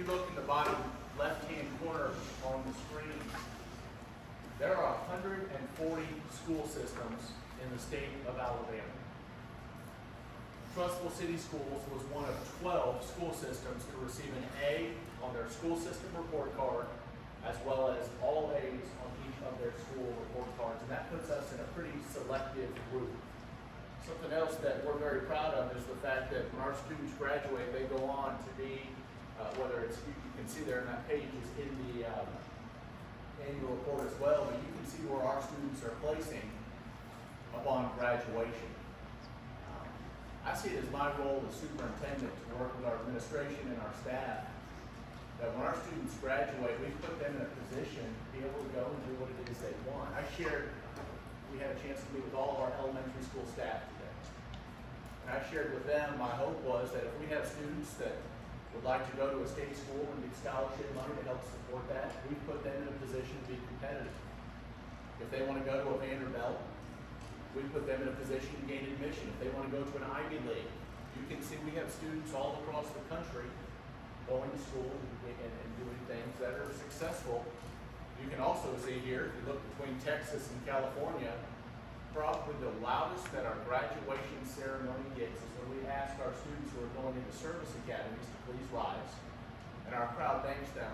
look in the bottom left-hand corner on the screen, there are 140 school systems in the state of Alabama. Trustful City Schools was one of 12 school systems to receive an A on their school system report card, as well as all A's on each of their school report cards, and that puts us in a pretty selective group. Something else that we're very proud of is the fact that when our students graduate, they go on to be, whether it's, you can see there in that page is in the annual report as well, but you can see where our students are placing upon graduation. I see it as my role as superintendent to work with our administration and our staff, that when our students graduate, we put them in a position to be able to go and do what it is they want. We had a chance to meet with all of our elementary school staff today. And I shared with them, my hope was that if we have students that would like to go to a state school and get scholarship money to help support that, we put them in a position to be competitive. If they want to go to a Vanderbilt, we put them in a position to gain admission. If they want to go to an Ivy League, you can see we have students all across the country going to school and doing things that are successful. You can also see here, if you look between Texas and California, probably the loudest that our graduation ceremony gets is when we ask our students who are going into service academies to please rise, and our crowd thanks them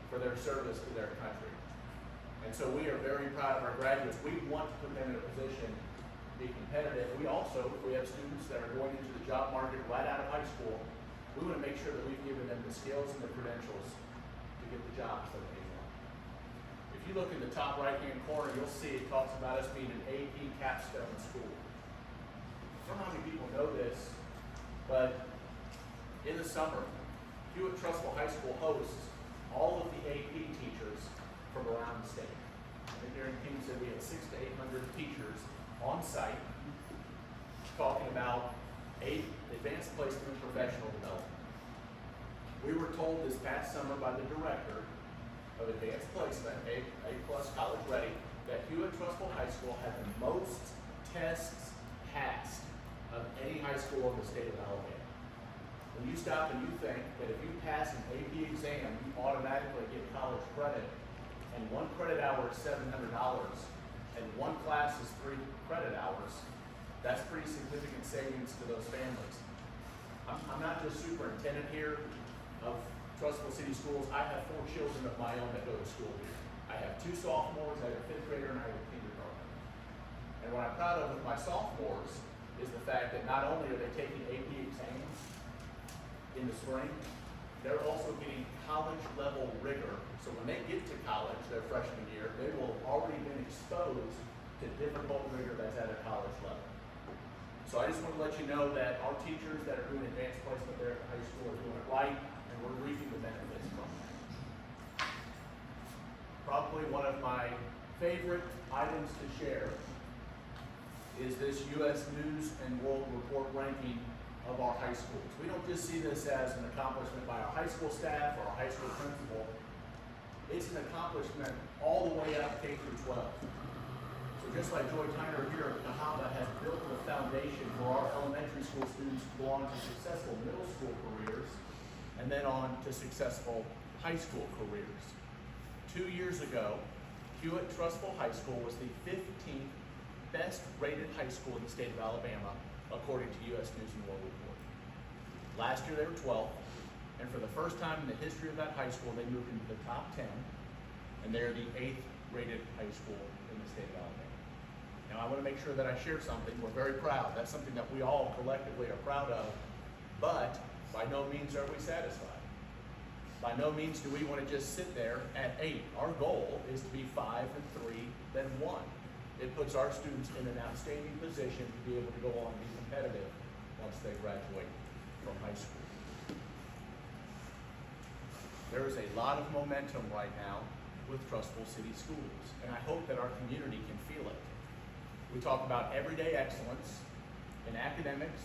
for their service to their country. And so we are very proud of our graduates. We want to put them in a position to be competitive. We also, if we have students that are going into the job market right out of high school, we want to make sure that we've given them the skills and the credentials to get the jobs that they want. If you look in the top right-hand corner, you'll see it talks about us being an AP capstone school. I don't know how many people know this, but in the summer, Hewitt Trustful High School hosts all of the AP teachers from around the state. I think here in King said we had 600 to 800 teachers on site talking about advanced placement and professional development. We were told this past summer by the director of advanced placement, A+ College Ready, that Hewitt Trustful High School had the most tests passed of any high school in the state of Alabama. When you stop and you think that if you pass an AP exam, you automatically get college credit, and one credit hour is $700, and one class is 3 credit hours, that's pretty significant savings to those families. I'm not just superintendent here of Trustful City Schools. I have 4 children of my own that go to school here. I have 2 sophomores, I have a 5th grader, and I have a kindergartner. And what I'm proud of with my sophomores is the fact that not only are they taking AP exams in the spring, they're also getting college level rigor. So when they get to college their freshman year, they will have already been exposed to difficult rigor that's at a college level. So I just want to let you know that our teachers that are doing advanced placement there at the high school are doing it right, and we're reaping the benefits from that. Probably one of my favorite items to share is this U.S. News and World Report ranking of our high schools. We don't just see this as an accomplishment by our high school staff or our high school principal. It's an accomplishment all the way up K through 12. So just like Joy Tyner here at Cahaba has built the foundation for our elementary school students to go on to successful middle school careers and then on to successful high school careers. 2 years ago, Hewitt Trustful High School was the 15th best rated high school in the state of Alabama, according to U.S. News and World Report. Last year they were 12th, and for the first time in the history of that high school, they moved into the top 10, and they're the 8th rated high school in the state of Alabama. Now I want to make sure that I share something. We're very proud. That's something that we all collectively are proud of, but by no means are we satisfied. By no means do we want to just sit there at 8. Our goal is to be 5 and 3, then 1. It puts our students in an outstanding position to be able to go on and be competitive once they graduate from high school. There is a lot of momentum right now with Trustful City Schools, and I hope that our community can feel it. We talk about everyday excellence in academics,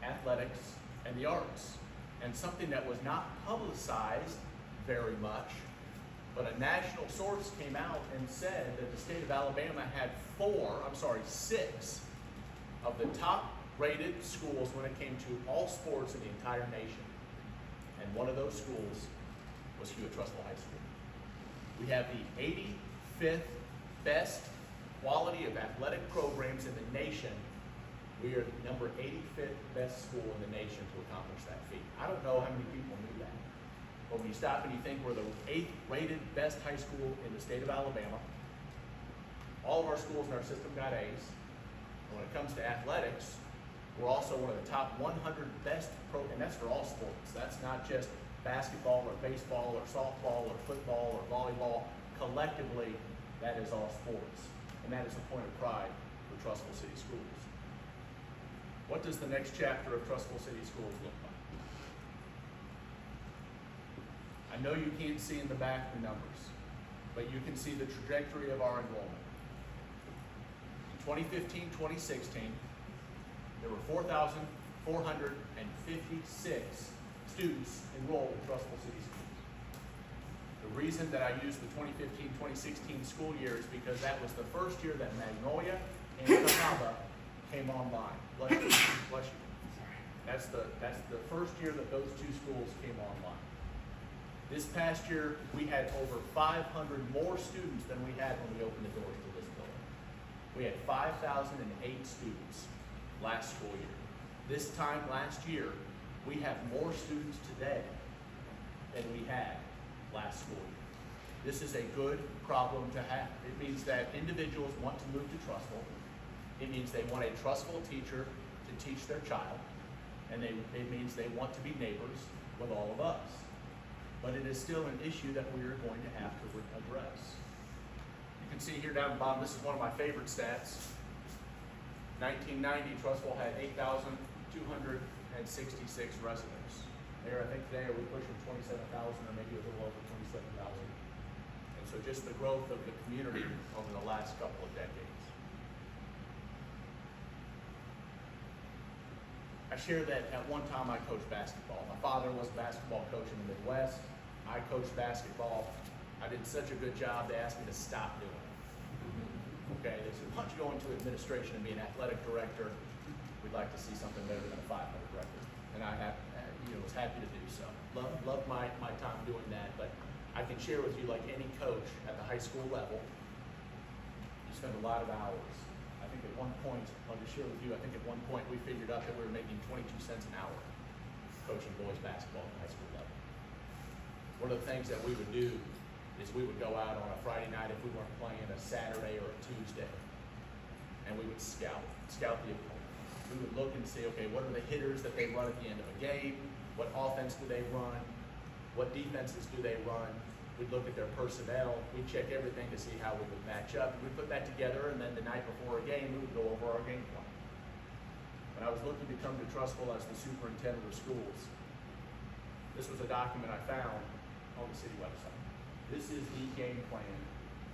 athletics, and the arts, and something that was not publicized very much, but a national source came out and said that the state of Alabama had 6 of the top rated schools when it came to all sports in the entire nation. And one of those schools was Hewitt-Trussville High School. We have the 85th best quality of athletic programs in the nation. We are the number 85th best school in the nation to accomplish that feat. I don't know how many people knew that. But when you stop and you think we're the 8th rated best high school in the state of Alabama, all of our schools in our system got A's. And when it comes to athletics, we're also one of the top 100 best and that's for all sports. That's not just basketball or baseball or softball or football or volleyball. Collectively, that is all sports. And that is a point of pride for Trussville City Schools. What does the next chapter of Trussville City Schools look like? I know you can't see in the back the numbers, but you can see the trajectory of our enrollment. In 2015-2016, there were 4,456 students enrolled in Trussville City Schools. The reason that I used the 2015-2016 school year is because that was the first year that Magnolia and Cahaba came online. Bless you. Bless you. That's the first year that those two schools came online. This past year, we had over 500 more students than we had when we opened the doors to this building. We had 5,008 students last school year. This time last year, we have more students today than we had last school year. This is a good problem to have. It means that individuals want to move to Trussville. It means they want a Trussville teacher to teach their child, and it means they want to be neighbors with all of us. But it is still an issue that we are going to have to address. You can see here down the bottom, this is one of my favorite stats. 1990, Trussville had 8,266 residents. There, I think today we're pushing 27,000 or maybe a little over 27,000. And so just the growth of the community over the last couple of decades. I share that at one time I coached basketball. My father was a basketball coach in the Midwest. I coached basketball. I did such a good job, they asked me to stop doing it. Okay, they said, why don't you go into administration and be an athletic director? We'd like to see something better than a 500 record. And I was happy to do so. Loved my time doing that, but I can share with you, like any coach at the high school level, you spend a lot of hours. I think at one point, I'll just share with you, I think at one point we figured out that we were making 22 cents an hour coaching boys basketball at the high school level. One of the things that we would do is we would go out on a Friday night if we weren't playing a Saturday or a Tuesday, and we would scout the opponent. We would look and see, okay, what are the hitters that they run at the end of a game? What offense do they run? What defenses do they run? We'd look at their personnel. We'd check everything to see how we would match up. We'd put that together, and then the night before a game, we would go over our game plan. When I was looking to come to Trussville as the superintendent of schools, this was a document I found on the city website. This is the game plan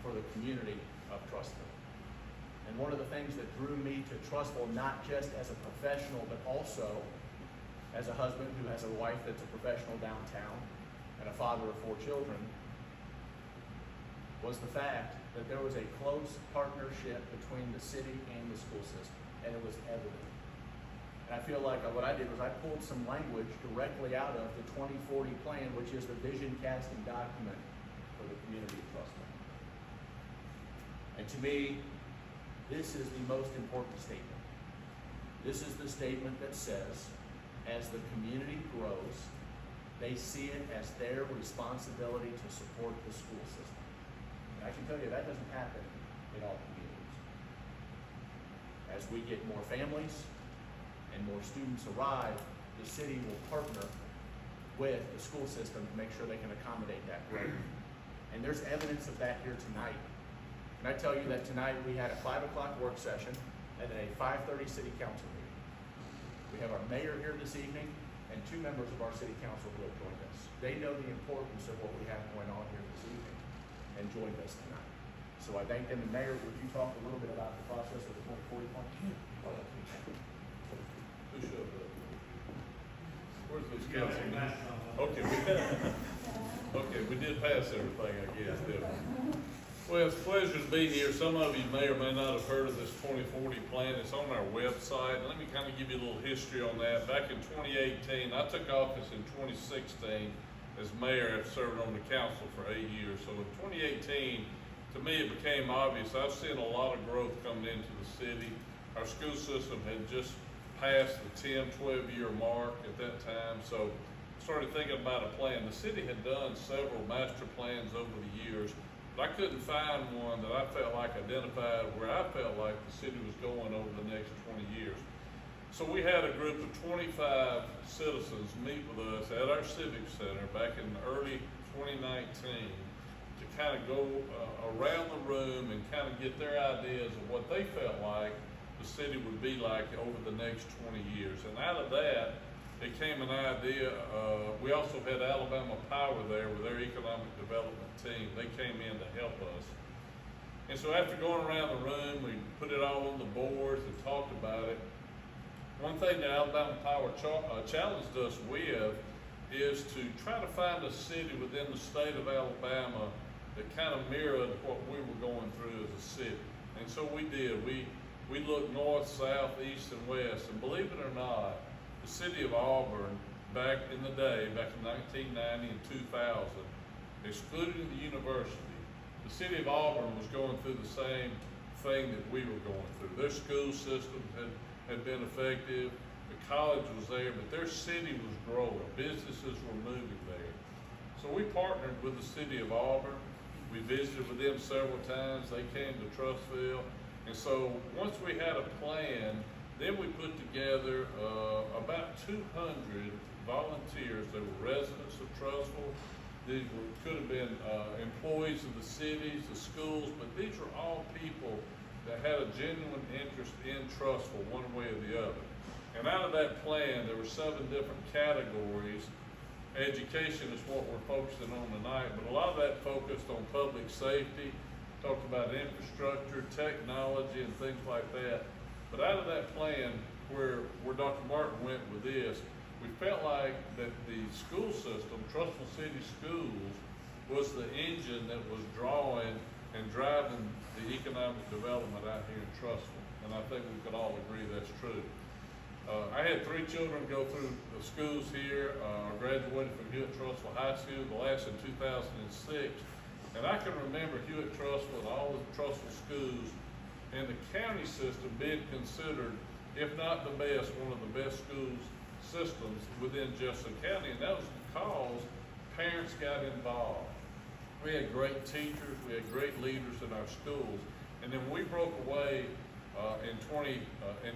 for the community of Trussville. And one of the things that drew me to Trussville, not just as a professional, but also as a husband who has a wife that's a professional downtown and a father of 4 children, was the fact that there was a close partnership between the city and the school system, and it was evident. And I feel like what I did was I pulled some language directly out of the 2040 plan, which is the vision casting document for the community of Trussville. And to me, this is the most important statement. This is the statement that says, as the community grows, they see it as their responsibility to support the school system. And I can tell you that doesn't happen in all communities. As we get more families and more students arrive, the city will partner with the school system to make sure they can accommodate that growth. And there's evidence of that here tonight. Can I tell you that tonight we had a 5 o'clock work session and then a 5:30 city council meeting. We have our mayor here this evening and 2 members of our city council who have joined us. They know the importance of what we have going on here this evening and joined us tonight. So I thank them. And Mayor, would you talk a little bit about the process of the 2040 plan? Who showed up? Where's those council? Okay, we did pass everything, I guess, didn't we? Well, it's a pleasure to be here. Some of you may or may not have heard of this 2040 plan. It's on our website. Let me kind of give you a little history on that. Back in 2018, I took office in 2016, as mayor after serving on the council for 8 years. So in 2018, to me, it became obvious. I've seen a lot of growth coming into the city. Our school system had just passed the 10, 12-year mark at that time. So I started thinking about a plan. The city had done several master plans over the years, but I couldn't find one that I felt like identified where I felt like the city was going over the next 20 years. So we had a group of 25 citizens meet with us at our Civic Center back in early 2019 to kind of go around the room and kind of get their ideas of what they felt like the city would be like over the next 20 years. And out of that, it came an idea. We also had Alabama Power there with their economic development team. They came in to help us. And so after going around the room, we put it all on the boards and talked about it. One thing that Alabama Power challenged us with is to try to find a city within the state of Alabama that kind of mirrored what we were going through as a city. And so we did. We looked north, south, east, and west. And believe it or not, the city of Auburn, back in the day, back in 1990 and 2000, excluding the university, the city of Auburn was going through the same thing that we were going through. Their school system had been effective, the college was there, but their city was growing. Businesses were moving there. So we partnered with the city of Auburn. We visited with them several times. They came to Trussville. And so once we had a plan, then we put together about 200 volunteers. They were residents of Trussville. These could have been employees of the cities, the schools, but these were all people that had a genuine interest in Trussville one way or the other. And out of that plan, there were 7 different categories. Education is what we're focusing on tonight, but a lot of that focused on public safety, talked about infrastructure, technology, and things like that. But out of that plan, where Dr. Martin went with this, we felt like that the school system, Trussville City Schools, was the engine that was drawing and driving the economic development out here in Trussville. And I think we could all agree that's true. I had 3 children go through the schools here. Graduated from Hewitt-Trussville High School, the last in 2006. And I can remember Hewitt-Trussville and all the Trussville schools and the county system being considered, if not the best, one of the best schools systems within Jefferson County. And that was because parents got involved. We had great teachers, we had great leaders in our schools, and then we broke away in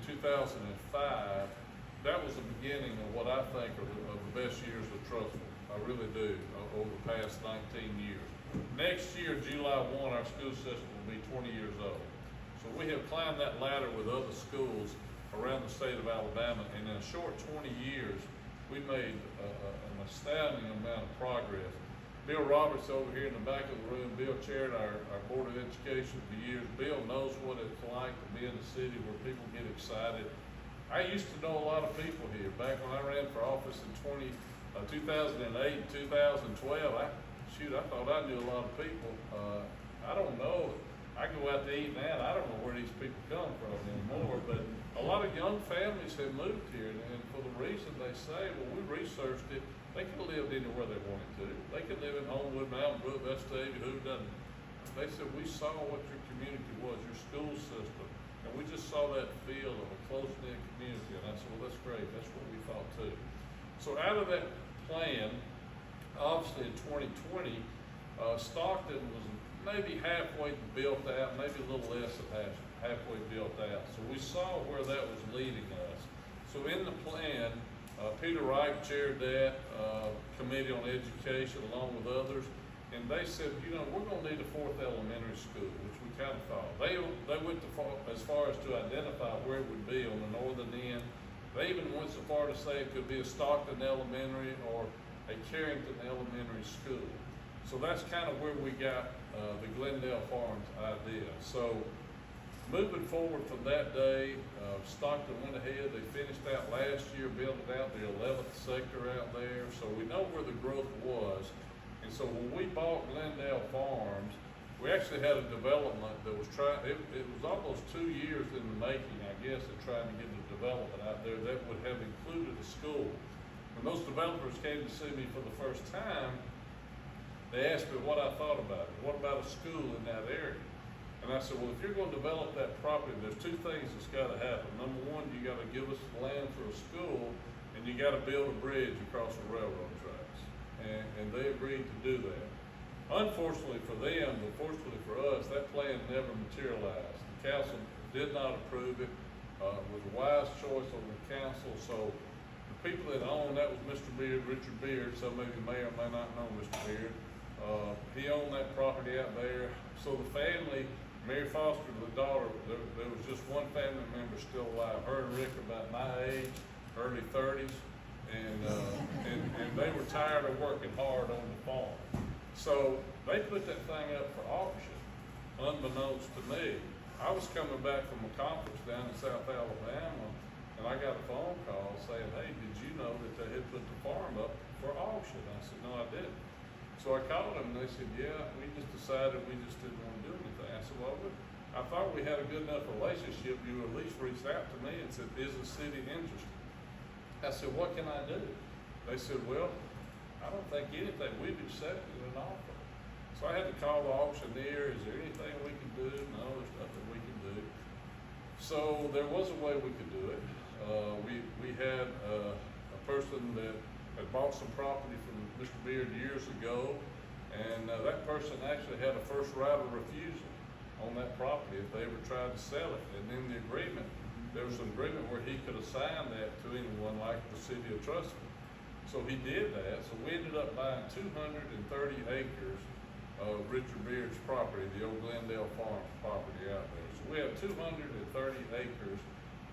2005. That was the beginning of what I think are the best years of Trussville. I really do, over the past 19 years. Next year, July 1, our school system will be 20 years old. So we have climbed that ladder with other schools around the state of Alabama, and in a short 20 years, we made an astounding amount of progress. Bill Roberts over here in the back of the room, Bill chaired our Board of Education for years. Bill knows what it's like to be in a city where people get excited. I used to know a lot of people here. Back when I ran for office in 2008 and 2012, I thought I knew a lot of people. I don't know. I go out to eat now, I don't know where these people come from anymore, but a lot of young families have moved here, and for the reason they say, well, we researched it, they could have lived anywhere they wanted to. They could live in Homewood, Mountain Brook, Vestavia, who doesn't? They said, we saw what your community was, your school system, and we just saw that feel of a close-knit community, and I said, well, that's great, that's what we thought too. So out of that plan, obviously in 2020, Stockton was maybe halfway built out, maybe a little less than halfway built out. So we saw where that was leading us. So in the plan, Peter Wright chaired that committee on education along with others, and they said, you know, we're going to need a 4th elementary school, which we kind of thought. They went as far as to identify where it would be on the northern end. They even went so far to say it could be a Stockton Elementary or a Carrington Elementary School. So that's kind of where we got the Glendale Farms idea. So moving forward from that day, Stockton went ahead. They finished out last year, building out the 11th sector out there. So we know where the growth was. And so when we bought Glendale Farms, we actually had a development that was it was almost 2 years in the making, I guess, of trying to get the development out there that would have included a school. When those developers came to see me for the first time, they asked me what I thought about it. What about a school in that area? And I said, well, if you're gonna develop that property, there's two things that's gotta happen. Number one, you gotta give us land for a school, and you gotta build a bridge across the railroad tracks. And they agreed to do that. Unfortunately for them, but fortunately for us, that plan never materialized. The council did not approve it. It was a wise choice on the council, so the people that owned, that was Mr. Beard, Richard Beard, some of you may or may not know Mr. Beard. He owned that property out there. So the family, Mary Foster, the daughter, there was just one family member still alive. Her and Rick about my age, early 30s, and they were tired of working hard on the farm. So they put that thing up for auction, unbeknownst to me. I was coming back from a conference down in South Alabama, and I got a phone call saying, hey, did you know that they had put the farm up for auction? I said, no, I didn't. So I called them, and they said, yeah, we just decided we just didn't want to do anything. I said, well, I thought we had a good enough relationship. You at least reached out to me and said, is the city interested? I said, what can I do? They said, well, I don't think anything. We've accepted an offer. So I had to call the auctioneer. Is there anything we can do? No, there's nothing we can do. So there was a way we could do it. We had a person that had bought some property from Mr. Beard years ago, and that person actually had a first right of refusal on that property if they ever tried to sell it. And in the agreement, there was an agreement where he could assign that to anyone like the city of Trussville. So he did that. So we ended up buying 230 acres of Richard Beard's property, the old Glendale Farms property out there. So we have 230 acres.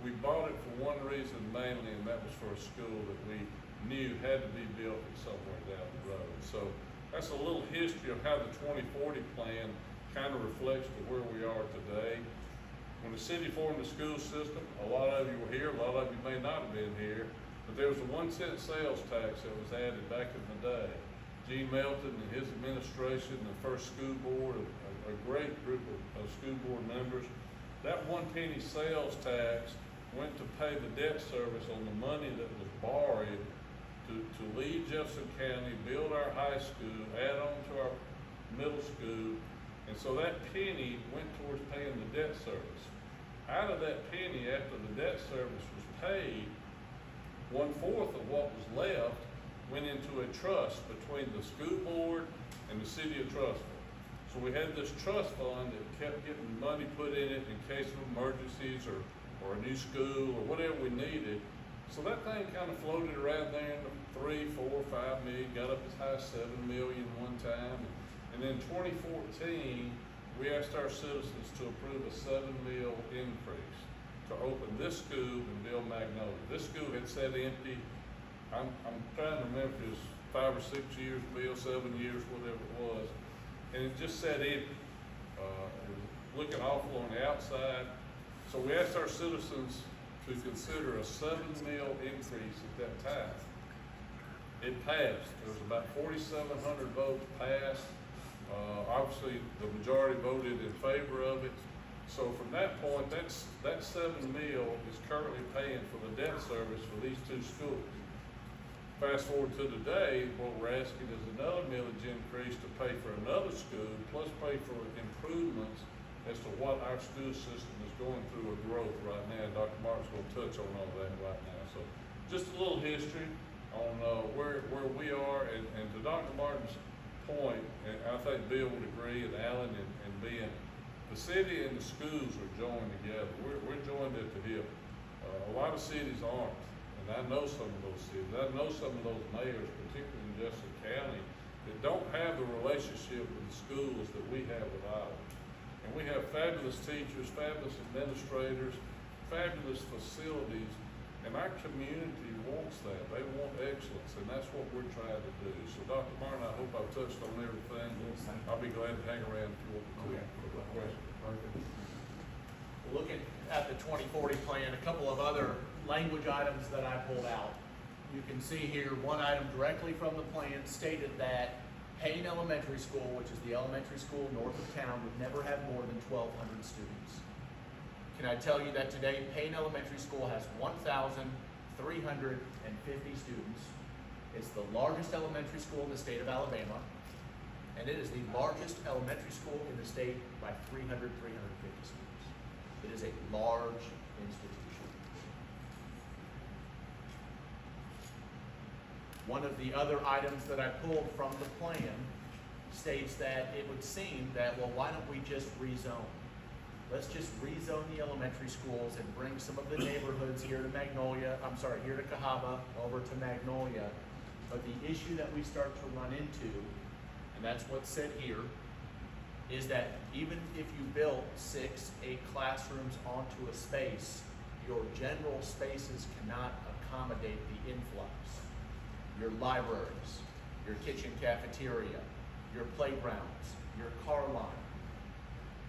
We bought it for one reason mainly, and that was for a school that we knew had to be built somewhere down the road. So that's a little history of how the 2040 plan kind of reflects to where we are today. When the city formed the school system, a lot of you were here, a lot of you may not have been here, but there was a 1-cent sales tax that was added back in the day. Gene Melton and his administration, the first school board, a great group of school board members, that 1 penny sales tax went to pay the debt service on the money that was borrowed to leave Jefferson County, build our high school, add on to our middle school, and so that penny went towards paying the debt service. Out of that penny, after the debt service was paid, 1/4 of what was left went into a trust between the school board and the city of Trussville. So we had this trust fund that kept getting money put in it in case of emergencies or a new school or whatever we needed. So that thing kind of floated around there in the 3, 4, 5 million, got up as high as 7 million one time. And in 2014, we asked our citizens to approve a $7 million increase to open this school and build Magnolia. This school had sat empty. I'm trying to remember if it was 5 or 6 years, Bill, 7 years, whatever it was. And it just sat empty. It was looking awful on the outside. So we asked our citizens to consider a $7 million increase at that time. It passed. There was about 4,700 votes passed. Obviously, the majority voted in favor of it. So from that point, that $7 million is currently paying for the debt service for these two schools. Fast forward to today, what we're asking is another millage increase to pay for another school, plus pay for improvements as to what our school system is going through a growth right now. Dr. Martin's going to touch on all that right now. So just a little history on where we are, and to Dr. Martin's point, and I think Bill would agree, and Alan and Ben, the city and the schools are joined together. We're joined at the hip. A lot of cities aren't, and I know some of those cities. I know some of those mayors, particularly in Jefferson County, that don't have the relationship with the schools that we have with ours. And we have fabulous teachers, fabulous administrators, fabulous facilities, and our community wants that. They want excellence, and that's what we're trying to do. So Dr. Martin, I hope I've touched on everything. I'll be glad to hang around if you want me to. Questions? Looking at the 2040 plan, a couple of other language items that I pulled out. You can see here, one item directly from the plan stated that Payne Elementary School, which is the elementary school north of town, would never have more than 1,200 students. Can I tell you that today Payne Elementary School has 1,350 students, It's the largest elementary school in the state of Alabama, and it is the largest elementary school in the state by 350 schools. It is a large institution. One of the other items that I pulled from the plan states that it would seem that, well, why don't we just rezone? Let's just rezone the elementary schools and bring some of the neighborhoods here to here to Cahaba, over to Magnolia. But the issue that we start to run into, and that's what's said here, is that even if you built 6, 8 classrooms onto a space, your general spaces cannot accommodate the influx. Your libraries, your kitchen cafeteria, your playgrounds, your car line.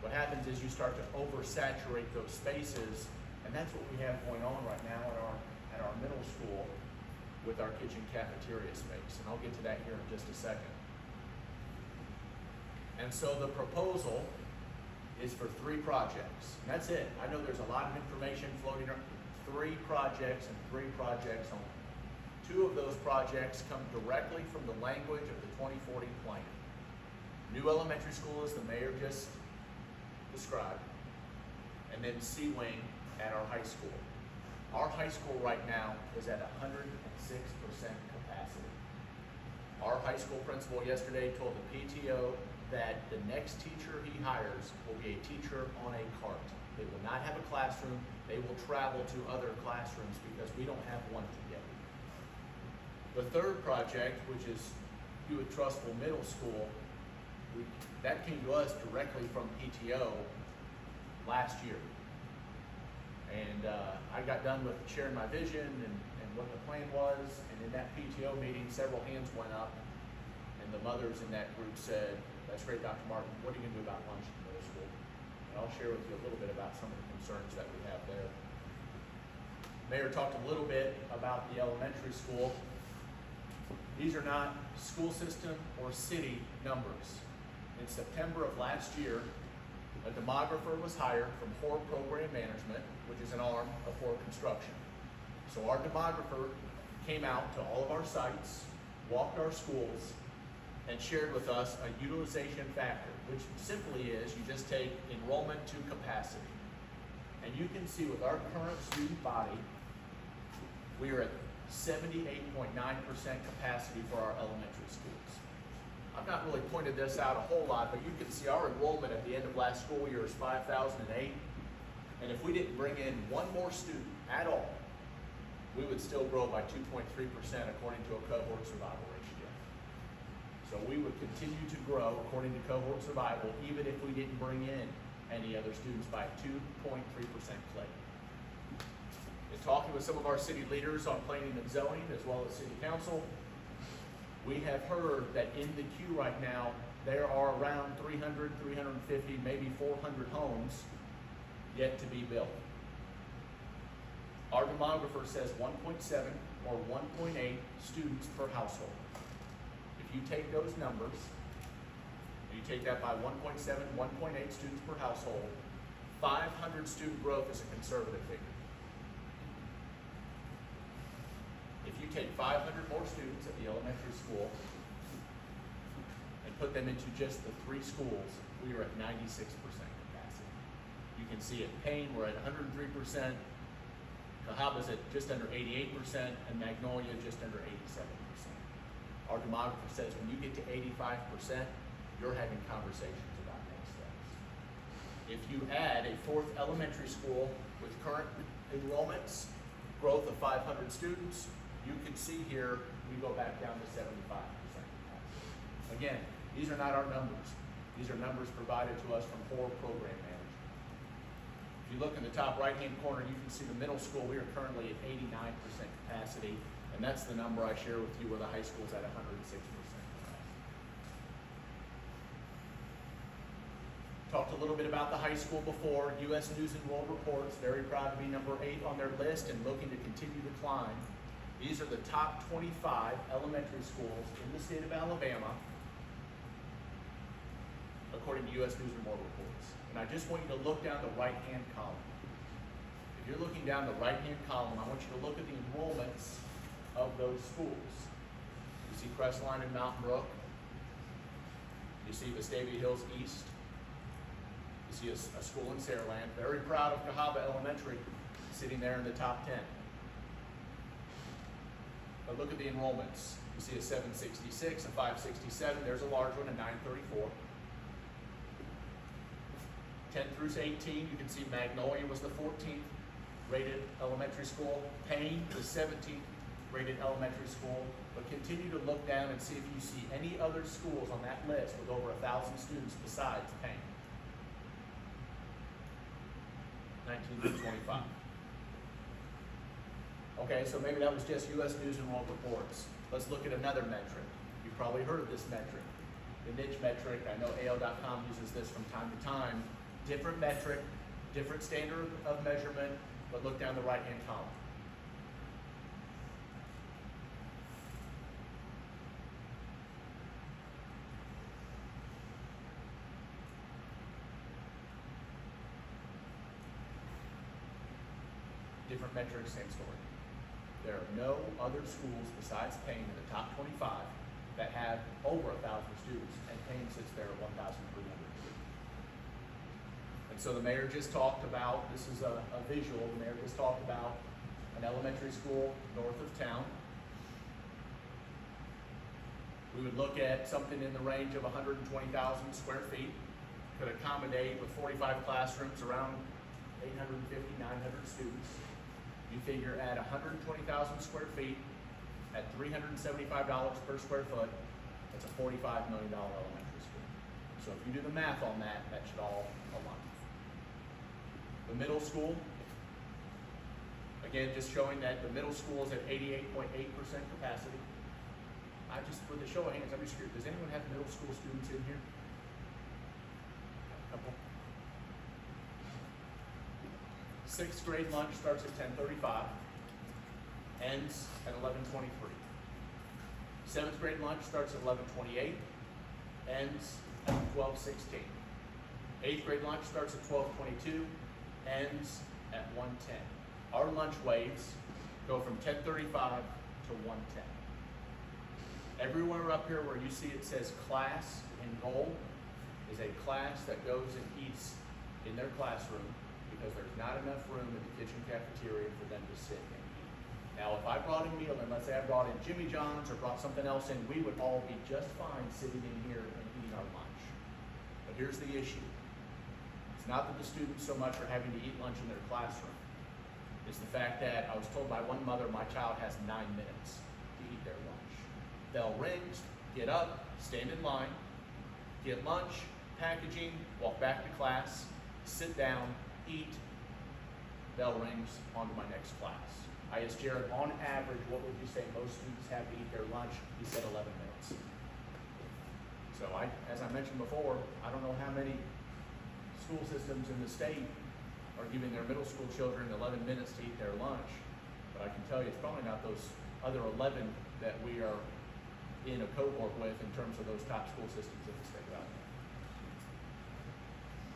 What happens is you start to oversaturate those spaces, and that's what we have going on right now at our middle school with our kitchen cafeteria space, and I'll get to that here in just a second. And so the proposal is for 3 projects, and that's it. I know there's a lot of information floating around. 3 projects and 3 projects only. 2 of those projects come directly from the language of the 2040 plan. New elementary school, as the mayor just described, and then C-Wing at our high school. Our high school right now is at 106% capacity. Our high school principal yesterday told the PTO that the next teacher he hires will be a teacher on a cart. They will not have a classroom. They will travel to other classrooms because we don't have one together. The 3rd project, which is Hewitt Trustful Middle School, that came to us directly from PTO last year. And I got done with sharing my vision and what the plan was, and in that PTO meeting, several hands went up, and the mothers in that group said, "That's great, Dr. Martin, what are you gonna do about lunch in the middle school?" And I'll share with you a little bit about some of the concerns that we have there. Mayor talked a little bit about the elementary school. These are not school system or city numbers. In September of last year, a demographer was hired from Hoare Program Management, which is an arm of Hoare Construction. So our demographer came out to all of our sites, walked our schools, and shared with us a utilization factor, which simply is you just take enrollment to capacity. And you can see with our current student body, we are at 78.9% capacity for our elementary schools. I've not really pointed this out a whole lot, but you can see our enrollment at the end of last school year is 5,008. And if we didn't bring in one more student at all, we would still grow by 2.3% according to a cohort survival ratio. So we would continue to grow according to cohort survival, even if we didn't bring in any other students by 2.3% clip. In talking with some of our city leaders on planning and zoning, as well as city council, we have heard that in the queue right now, there are around 300, 350, maybe 400 homes yet to be built. Our demographer says 1.7 or 1.8 students per household. If you take those numbers, you take that by 1.7, 1.8 students per household, 500 student growth is a conservative figure. If you take 500 more students at the elementary school and put them into just the 3 schools, we are at 96% capacity. You can see at Payne, we're at 103%, Cahaba's at just under 88%, and Magnolia just under 87%. Our demographer says when you get to 85%, you're having conversations about next steps. If you add a 4th elementary school with current enrollments, growth of 500 students, you can see here, we go back down to 75% capacity. Again, these are not our numbers. These are numbers provided to us from Hoare Program Management. If you look in the top right-hand corner, you can see the middle school, we are currently at 89% capacity, and that's the number I share with you where the high school is at 106% capacity. Talked a little bit about the high school before. U.S. News and World Report's very proud to be number 8 on their list and looking to continue to climb. These are the top 25 elementary schools in the state of Alabama, according to U.S. News and World Reports. And I just want you to look down the right-hand column. If you're looking down the right-hand column, I want you to look at the enrollments of those schools. You see Crestline and Mountain Brook. You see Vestavia Hills East. You see a school in Saraland. Very proud of Cahaba Elementary sitting there in the top 10. But look at the enrollments. You see a 766, a 567. There's a large one, a 934. 10 through 18, you can see Magnolia was the 14th rated elementary school. Payne, the 17th rated elementary school. But continue to look down and see if you see any other schools on that list with over 1,000 students besides Payne. 19 through 25. Okay, so maybe that was just U.S. News and World Reports. Let's look at another metric. You've probably heard of this metric. The niche metric, I know AL.com uses this from time to time. Different metric, different standard of measurement, but look down the right-hand column. Different metrics, same story. There are no other schools besides Payne in the top 25 that have over 1,000 students, and Payne sits there at 1,303. And so the mayor just talked about, this is a visual, the mayor just talked about an elementary school north of town. We would look at something in the range of 120,000 square feet, could accommodate with 45 classrooms around 850, 900 students. You figure at 120,000 square feet, at $375 per square foot, that's a $45 million elementary school. So if you do the math on that, that should all align. The middle school, again, just showing that the middle school is at 88.8% capacity. With a show of hands, I'm just curious, does anyone have middle school students in here? Couple. Sixth grade lunch starts at 10:35, ends at 11:23. Seventh grade lunch starts at 11:28, ends at 12:16. Eighth grade lunch starts at 12:22, ends at 1:10. Our lunch waves go from 10:35 to 1:10. Everywhere up here where you see it says class in gold is a class that goes and eats in their classroom, because there's not enough room in the kitchen cafeteria for them to sit and eat. Now, if I brought a meal in, let's say I brought in Jimmy John's or brought something else in, we would all be just fine sitting in here and eating our lunch. But here's the issue. It's not that the students so much are having to eat lunch in their classroom. It's the fact that I was told by one mother, my child has 9 minutes to eat their lunch. Bell rings, get up, stand in line, get lunch, packaging, walk back to class, sit down, eat, bell rings, on to my next class. I asked Jared, on average, what would you say most students have to eat their lunch? He said 11 minutes. So as I mentioned before, I don't know how many school systems in the state are giving their middle school children 11 minutes to eat their lunch, but I can tell you it's probably not those other 11 that we are in a cohort with in terms of those top school systems in the state of Alabama.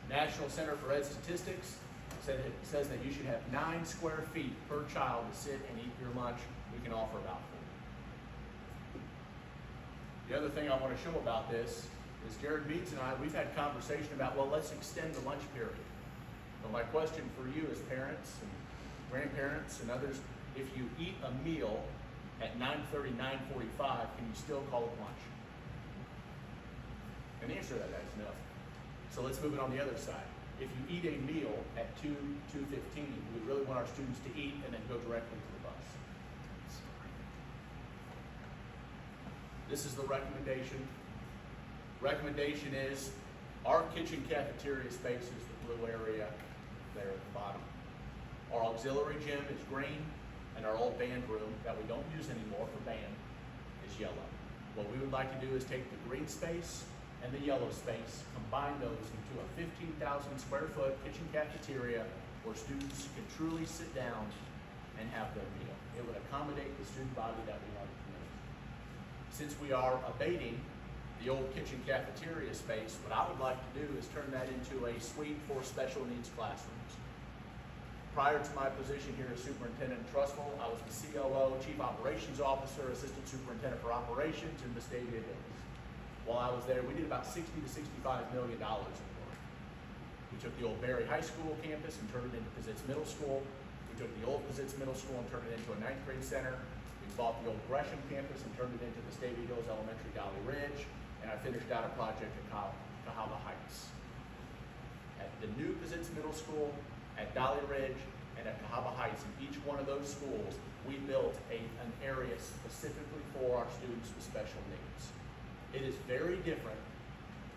National Center for Ed Statistics says that you should have 9 square feet per child to sit and eat your lunch. We can offer about 4. The other thing I want to show about this is Jared Meads and I, we've had conversation about, well, let's extend the lunch period. But my question for you as parents and grandparents and others, if you eat a meal at 9:30, 9:45, can you still call it lunch? And the answer to that is no. So let's move it on the other side. If you eat a meal at 2:15, we really want our students to eat and then go directly to the bus. This is the recommendation. Recommendation is our kitchen cafeteria space is the blue area there at the bottom. Our auxiliary gym is green, and our old band room that we don't use anymore for band is yellow. What we would like to do is take the green space and the yellow space, combine those into a 15,000 square foot kitchen cafeteria where students can truly sit down and have their meal. It would accommodate the student body that we have in the community. Since we are abating the old kitchen cafeteria space, what I would like to do is turn that into a suite for special needs classrooms. Prior to my position here as Superintendent in Trussville, I was the COO, Chief Operations Officer, Assistant Superintendent for Operations in Vestavia Hills. While I was there, we did about $60 to $65 million in work. We took the old Berry High School campus and turned it into Pizitz Middle School. We took the old Pizitz Middle School and turned it into a 9th grade center. We bought the old Gresham campus and turned it into Vestavia Hills Elementary Dolly Ridge. And I finished out a project at Cahaba Heights. At the new Pizitz Middle School, at Dolly Ridge, and at Cahaba Heights, in each one of those schools, we built an area specifically for our students with special needs. It is very different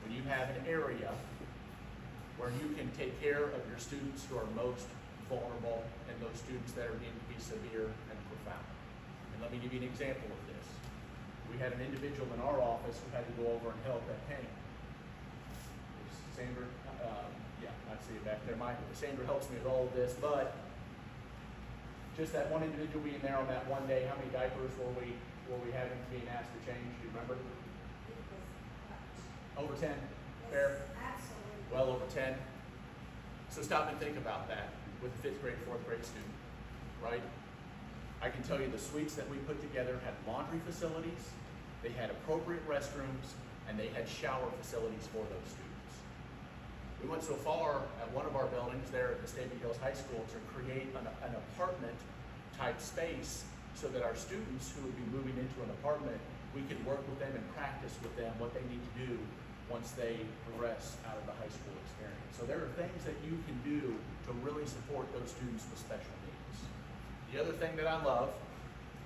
when you have an area where you can take care of your students who are most vulnerable and those students that are deemed to be severe and profound. And let me give you an example of this. We had an individual in our office who had to go over and help at Penny. Sandra, I see it back there. Sandra helps me with all of this, but just that one individual being there on that one day, how many diapers were we having being asked to change? Do you remember? Over 10, fair? Absolutely. Well over 10. So stop and think about that with a 5th grade, 4th grade student, right? I can tell you the suites that we put together had laundry facilities, they had appropriate restrooms, and they had shower facilities for those students. We went so far at one of our buildings there at Vestavia Hills High School to create an apartment type space so that our students who would be moving into an apartment, we could work with them and practice with them what they need to do once they progress out of the high school experience. So there are things that you can do to really support those students with special needs. The other thing that I love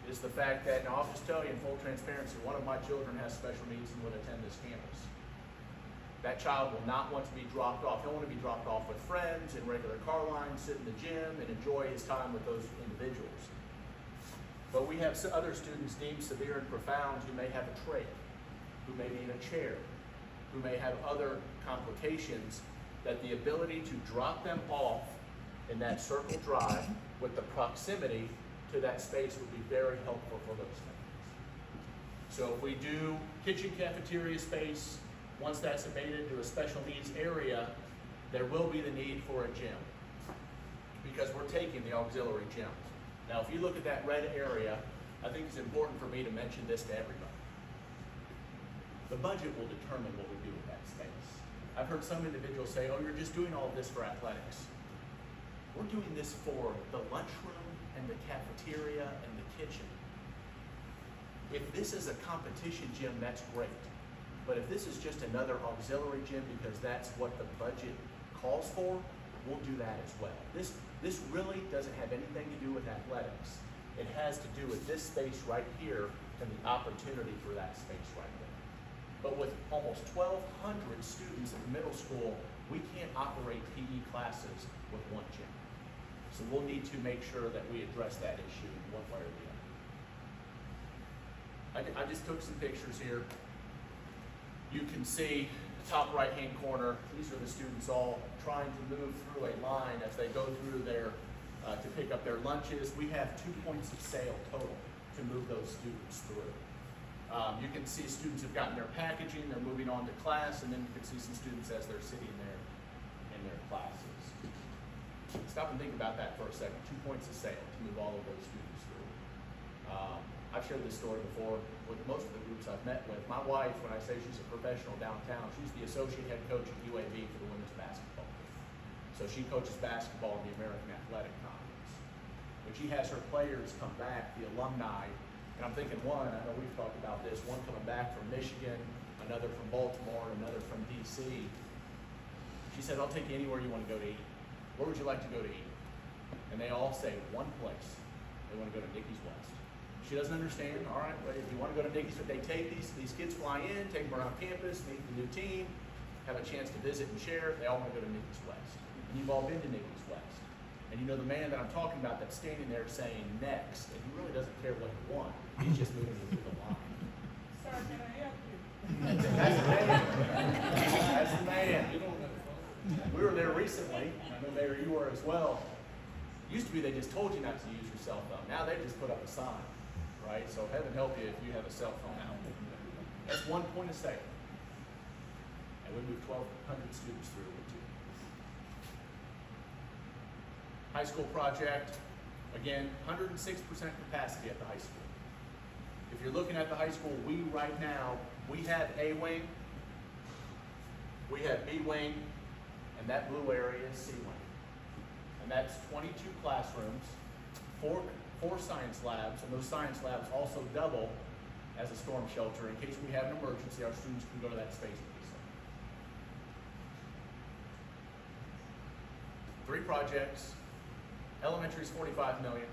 is the fact that, now I'll just tell you in full transparency, one of my children has special needs and would attend this campus. That child will not want to be dropped off. He'll want to be dropped off with friends in regular car lines, sit in the gym, and enjoy his time with those individuals. But we have other students deemed severe and profound who may have a trach, who may need a chair, who may have other complications, that the ability to drop them off in that circle drive with the proximity to that space would be very helpful for those families. So if we do kitchen cafeteria space, once that's abated to a special needs area, there will be the need for a gym because we're taking the auxiliary gym. Now, if you look at that red area, I think it's important for me to mention this to everybody. The budget will determine what we do with that space. I've heard some individuals say, oh, you're just doing all of this for athletics. We're doing this for the lunchroom and the cafeteria and the kitchen. If this is a competition gym, that's great. But if this is just another auxiliary gym because that's what the budget calls for, we'll do that as well. This really doesn't have anything to do with athletics. It has to do with this space right here and the opportunity for that space right there. But with almost 1,200 students in middle school, we can't operate PE classes with one gym. So we'll need to make sure that we address that issue in one way or the other. I just took some pictures here. You can see the top right-hand corner, these are the students all trying to move through a line as they go through their, to pick up their lunches. We have 2 points of sale total to move those students through. You can see students have gotten their packaging, they're moving on to class, and then you can see some students as they're sitting there in their classes. Stop and think about that for a second. 2 points of sale to move all of those students through. I've shared this story before with most of the groups I've met with. My wife, when I say she's a professional downtown, she's the associate head coach at UAB for the women's basketball. So she coaches basketball in the American Athletic Conference. When she has her players come back, the alumni, and I'm thinking one, I know we've talked about this, one coming back from Michigan, another from Baltimore, another from DC. She said, I'll take you anywhere you want to go to eat. Where would you like to go to eat? And they all say one place. They want to go to Nicky's West. She doesn't understand, all right, but if you want to go to Nicky's, but they take these kids fly in, take them around campus, meet the new team, have a chance to visit and share. They all want to go to Nicky's West. And you've all been to Nicky's West. And you know the man that I'm talking about that's standing there saying next, and he really doesn't care what he wants. He's just moving through the line. Sir, can I help you? That's the man. That's the man. We were there recently. I know, Mayor, you were as well. Used to be they just told you not to use your cell phone. Now they just put up a sign, right? So heaven help you if you have a cell phone out. That's 1 point of sale. And we moved 1,200 students through it too. High school project, again, 106% capacity at the high school. If you're looking at the high school, right now, we have A wing, we have B wing, and that blue area is C wing. And that's 22 classrooms, four science labs, and those science labs also double as a storm shelter. In case we have an emergency, our students can go to that space to be safe. 3 projects. Elementary is $45 million.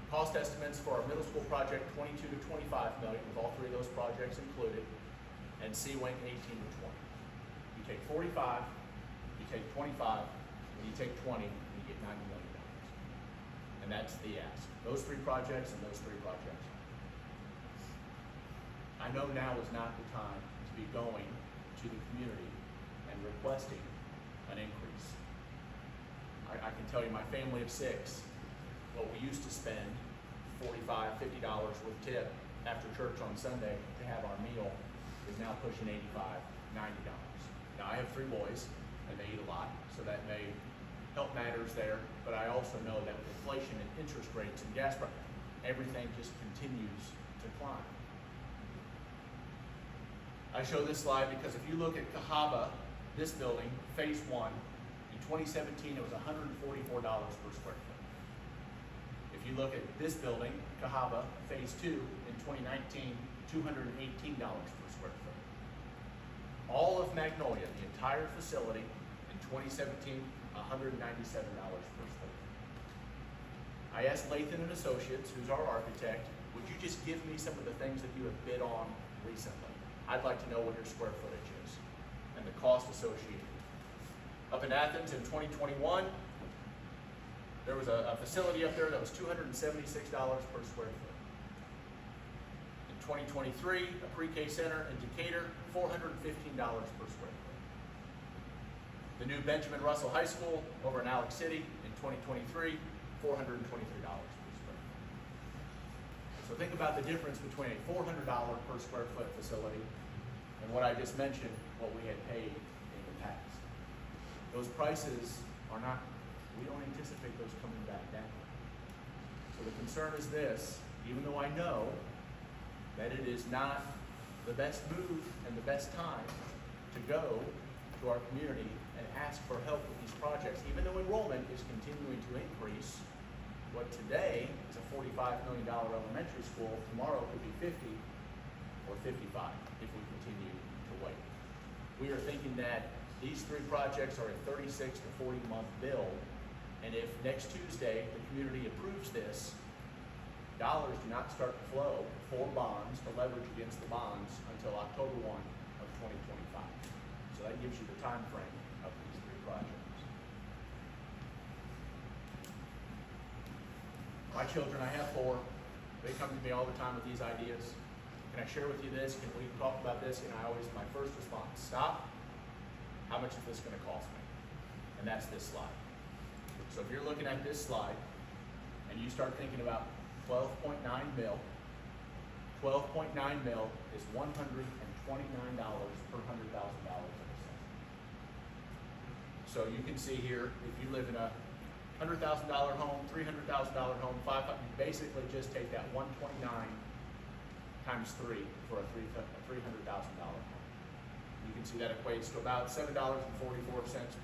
Cost estimates for our middle school project, $22 to $25 million, with all 3 of those projects included, and C-Wing, 18 to 20. You take 45, you take 25, and you take 20, and you get $90 million. And that's the ask. Those 3 projects and those 3 projects. I know now is not the time to be going to the community and requesting an increase. I can tell you, my family of 6, what we used to spend, $45, $50 with tip after church on Sunday to have our meal is now pushing $85, $90. Now I have 3 boys and they eat a lot, so that may help matters there, but I also know that with inflation and interest rates and gas prices, everything just continues to climb. I show this slide because if you look at Cahaba, this building, phase 1, in 2017 it was $144 per square foot. If you look at this building, Cahaba, phase 2, in 2019, $218 per square foot. All of Magnolia, the entire facility, in 2017, $197 per square foot. I asked Lathan and Associates, who's our architect, would you just give me some of the things that you have bid on recently? I'd like to know what your square footage is and the cost associated. Up in Athens in 2021, there was a facility up there that was $276 per square foot. In 2023, a pre-K center in Decatur, $415 per square foot. The new Benjamin Russell High School over in Alex City in 2023, $423 per square foot. So think about the difference between a $400 per square foot facility and what I just mentioned, what we had paid in the past. Those prices are not, we don't anticipate those coming back down. So the concern is this, even though I know that it is not the best move and the best time to go to our community and ask for help with these projects, even though enrollment is continuing to increase. What today is a $45 million elementary school, tomorrow could be 50 or 55 if we continue to wait. We are thinking that these 3 projects are a 36 to 40 month build, and if next Tuesday the community approves this, dollars do not start to flow for bonds to leverage against the bonds until October 1 of 2025. So that gives you the time frame of these 3 projects. My children, I have 4, they come to me all the time with these ideas. Can I share with you this? Can we talk about this? And my first response, stop. How much is this going to cost me? And that's this slide. So if you're looking at this slide and you start thinking about 12.9 mil, 12.9 mil is $129 per $100,000 of assessment. So you can see here, if you live in a $100,000 home, $300,000 home, you basically just take that 129 times 3 for a $300,000 home. You can see that equates to about $7.44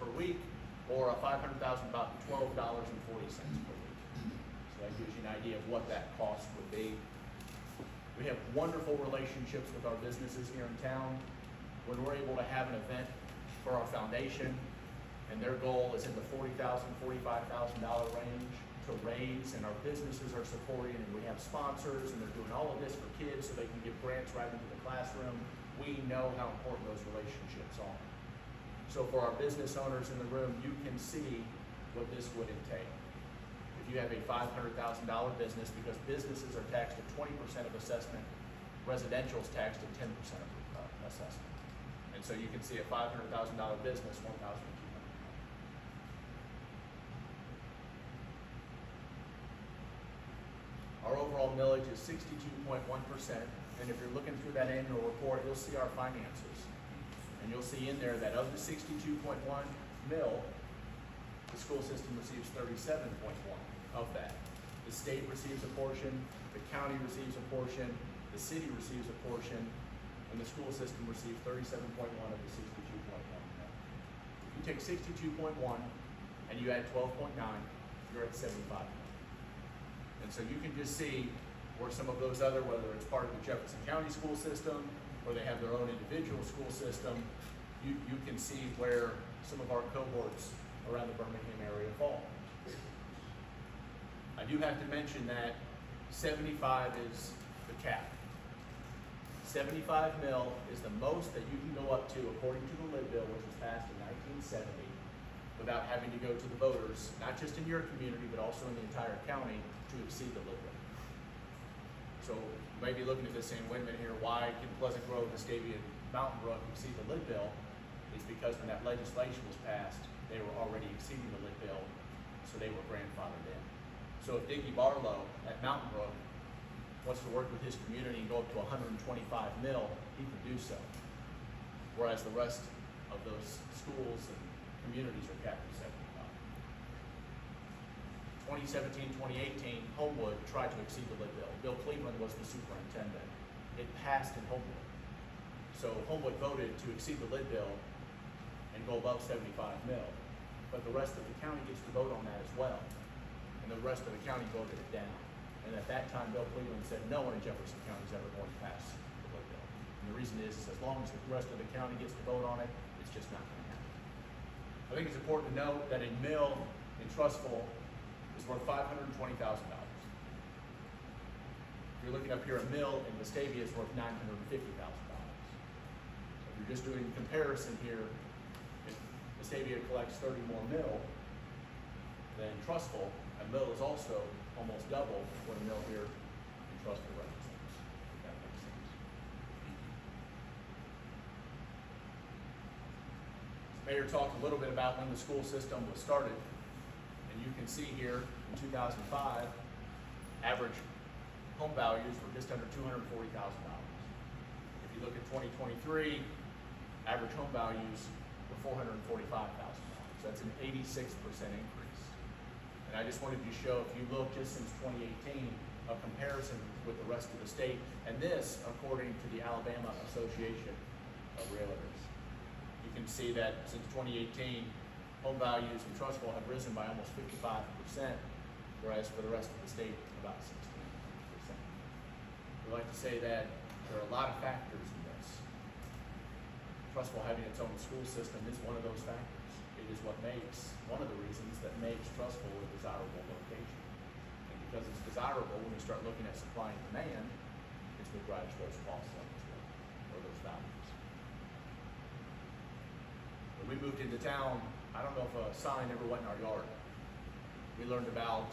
per week, or a $500,000 about $12.40 per week. So that gives you an idea of what that cost would be. We have wonderful relationships with our businesses here in town. When we're able to have an event for our foundation, and their goal is in the $40,000, $45,000 range to raise, and our businesses are supporting, and we have sponsors, and they're doing all of this for kids so they can get grants right into the classroom. We know how important those relationships are. So for our business owners in the room, you can see what this would entail. If you have a $500,000 business, because businesses are taxed at 20% of assessment, residential is taxed at 10% of assessment. And so you can see a $500,000 business, $1,200. Our overall millage is 62.1%, and if you're looking through that annual report, you'll see our finances. And you'll see in there that of the 62.1 mil, the school system receives 37.1 of that. The state receives a portion, the county receives a portion, the city receives a portion, and the school system receives 37.1 of the 62.1 mil. If you take 62.1 and you add 12.9, you're at 75 mil. And so you can just see where some of those other, whether it's part of the Jefferson County school system, or they have their own individual school system, you can see where some of our cohorts around the Birmingham area fall. I do have to mention that 75 is the cap. 75 mil is the most that you can go up to according to the Lid Bill, which was passed in 1970, without having to go to the voters, not just in your community, but also in the entire county, to exceed the Lid Bill. So you may be looking at this saying, wait a minute here, why can Pleasant Grove, Vestavia, and Mountain Brook exceed the Lid Bill? It's because when that legislation was passed, they were already exceeding the Lid Bill, so they were grandfathered in. So if Diggy Barlow at Mountain Brook wants to work with his community and go up to 125 mil, he can do so. Whereas the rest of those schools and communities are capped at 75. 2017, 2018, Homewood tried to exceed the Lid Bill. Bill Cleveland was the superintendent. It passed in Homewood. So Homewood voted to exceed the Lid Bill and go above 75 mil. But the rest of the county gets to vote on that as well. And the rest of the county voted it down. And at that time, Bill Cleveland said, no one in Jefferson County is ever going to pass the Lid Bill. And the reason is as long as the rest of the county gets to vote on it, it's just not going to happen. I think it's important to note that a mill in Trustful is worth $520,000. If you're looking up here, a mill in Vestavia is worth $950,000. So if you're just doing comparison here, if Vestavia collects 30 more mil than Trustful, a mill is also almost double what a mill here in Trustful represents. If that makes sense. Mayor talked a little bit about when the school system was started. And you can see here in 2005, average home values were just under $240,000. If you look at 2023, average home values were $445,000. So that's an 86% increase. And I just wanted to show, if you look just since 2018, a comparison with the rest of the state, and this according to the Alabama Association of Realtors. You can see that since 2018, home values in Trustful have risen by almost 55%, whereas for the rest of the state, about 16%. We like to say that there are a lot of factors in this. Trustful having its own school system is one of those factors. It is one of the reasons that makes Trustful a desirable location. And because it's desirable, when we start looking at supply and demand, it's what drives those costs up as well, or those values. When we moved into town, I don't know if a sign ever went in our yard. We learned about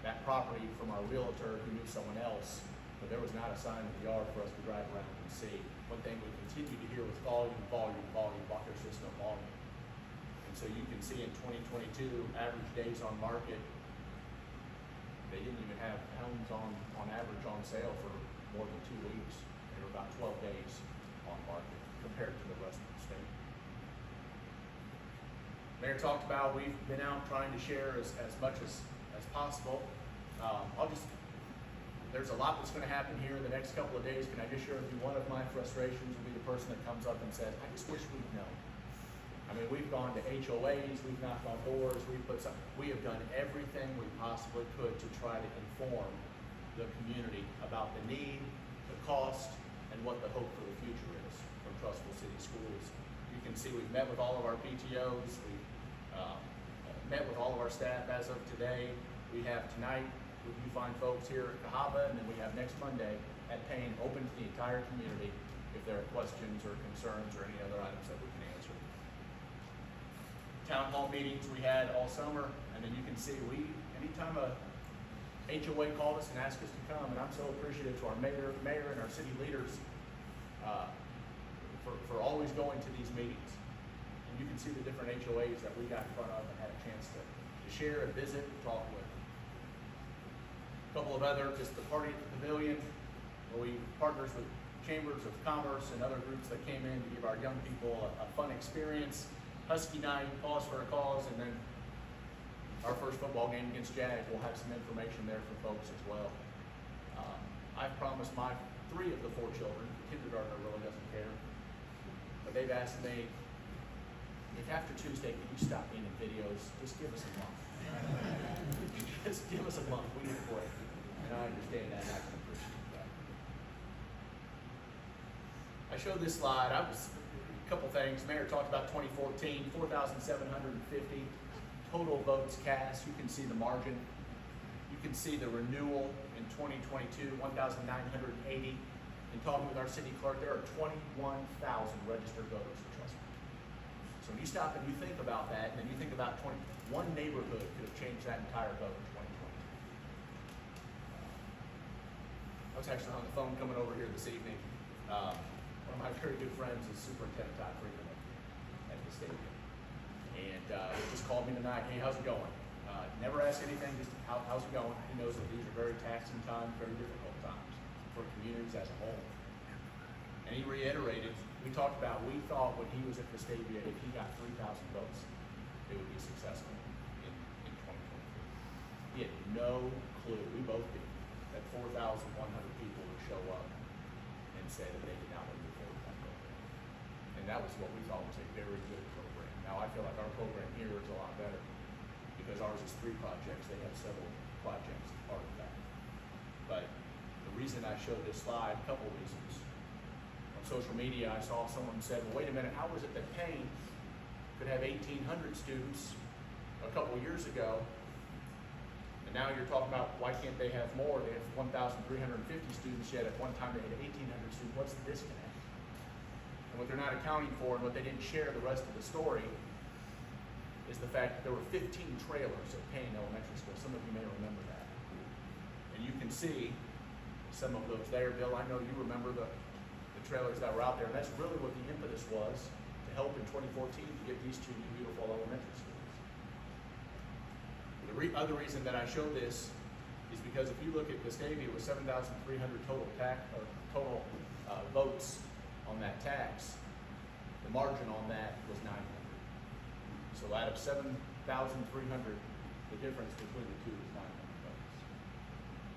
that property from our realtor who knew someone else, but there was not a sign in the yard for us to drive around and see. One thing we continued to hear was volume, there's just no volume. And so you can see in 2022, average days on market, they didn't even have homes on average on sale for more than 2 weeks. They were about 12 days on market compared to the rest of the state. Mayor talked about we've been out trying to share as much as possible. There's a lot that's going to happen here in the next couple of days. Can I just share with you one of my frustrations will be the person that comes up and says, I just wish we'd known. I mean, we've gone to HOAs, we've knocked on doors, we have done everything we possibly could to try to inform the community about the need, the cost, and what the hope for the future is from Trustful City Schools. You can see we've met with all of our PTOs, we've met with all of our staff as of today. We have tonight, you find folks here at Cahaba, and then we have next Monday at Payne, open to the entire community if there are questions or concerns or any other items that we can answer. Town hall meetings we had all summer, and then you can see anytime a HOA called us and asked us to come, and I'm so appreciative to our mayor and our city leaders for always going to these meetings. And you can see the different HOAs that we got in front of and had a chance to share and visit and talk with. A couple of other, just the party at the pavilion, where we partners with chambers of commerce and other groups that came in to give our young people a fun experience. Husky night, Cause for a Cause, and then our first football game against Jag, we'll have some information there for folks as well. I've promised my 3 of the 4 children, kindergartner really doesn't care, but they've asked me, if after Tuesday, can you stop being in videos? Just give us a month. Just give us a month, we need a break. And I understand that, and I can appreciate that. I showed this slide, a couple things. Mayor talked about 2014, 4,750 total votes cast. You can see the margin. You can see the renewal in 2022, 1,980. In talking with our city clerk, there are 21,000 registered voters for Trustmark. So when you stop and you think about that, and then you think about one neighborhood could have changed that entire vote in 2022. I was actually on the phone coming over here this evening. One of my very good friends is Superintendent Todd Freeman at the stadium. And he just called me tonight, hey, how's it going? Never ask anything, just how's it going? He knows that these are very taxing times, very difficult times for communities as a whole. And he reiterated, we talked about, we thought when he was at Vestavia, if he got 3,000 votes, it would be successful in 2023. He had no clue, we both did, that 4,100 people would show up and say that they did not want to move forward with that program. And that was what we thought was a very good program. Now I feel like our program here is a lot better because ours is 3 projects. They have several projects as part of that. But the reason I showed this slide, a couple reasons. On social media, I saw someone said, well, wait a minute, how was it that Payne could have 1,800 students a couple years ago, and now you're talking about why can't they have more? They have 1,350 students, yet at one time they had 1,800 students. What's the disconnect? And what they're not accounting for, and what they didn't share the rest of the story, is the fact that there were 15 trailers at Payne Elementary School. Some of you may remember that. And you can see some of those there. Bill, I know you remember the trailers that were out there. And that's really what the impetus was to help in 2014 to get these 2 new beautiful elementary schools. The other reason that I show this is because if you look at Vestavia with 7,300 total votes on that tax, the margin on that was 900. So out of 7,300, the difference between the 2 is 900 votes.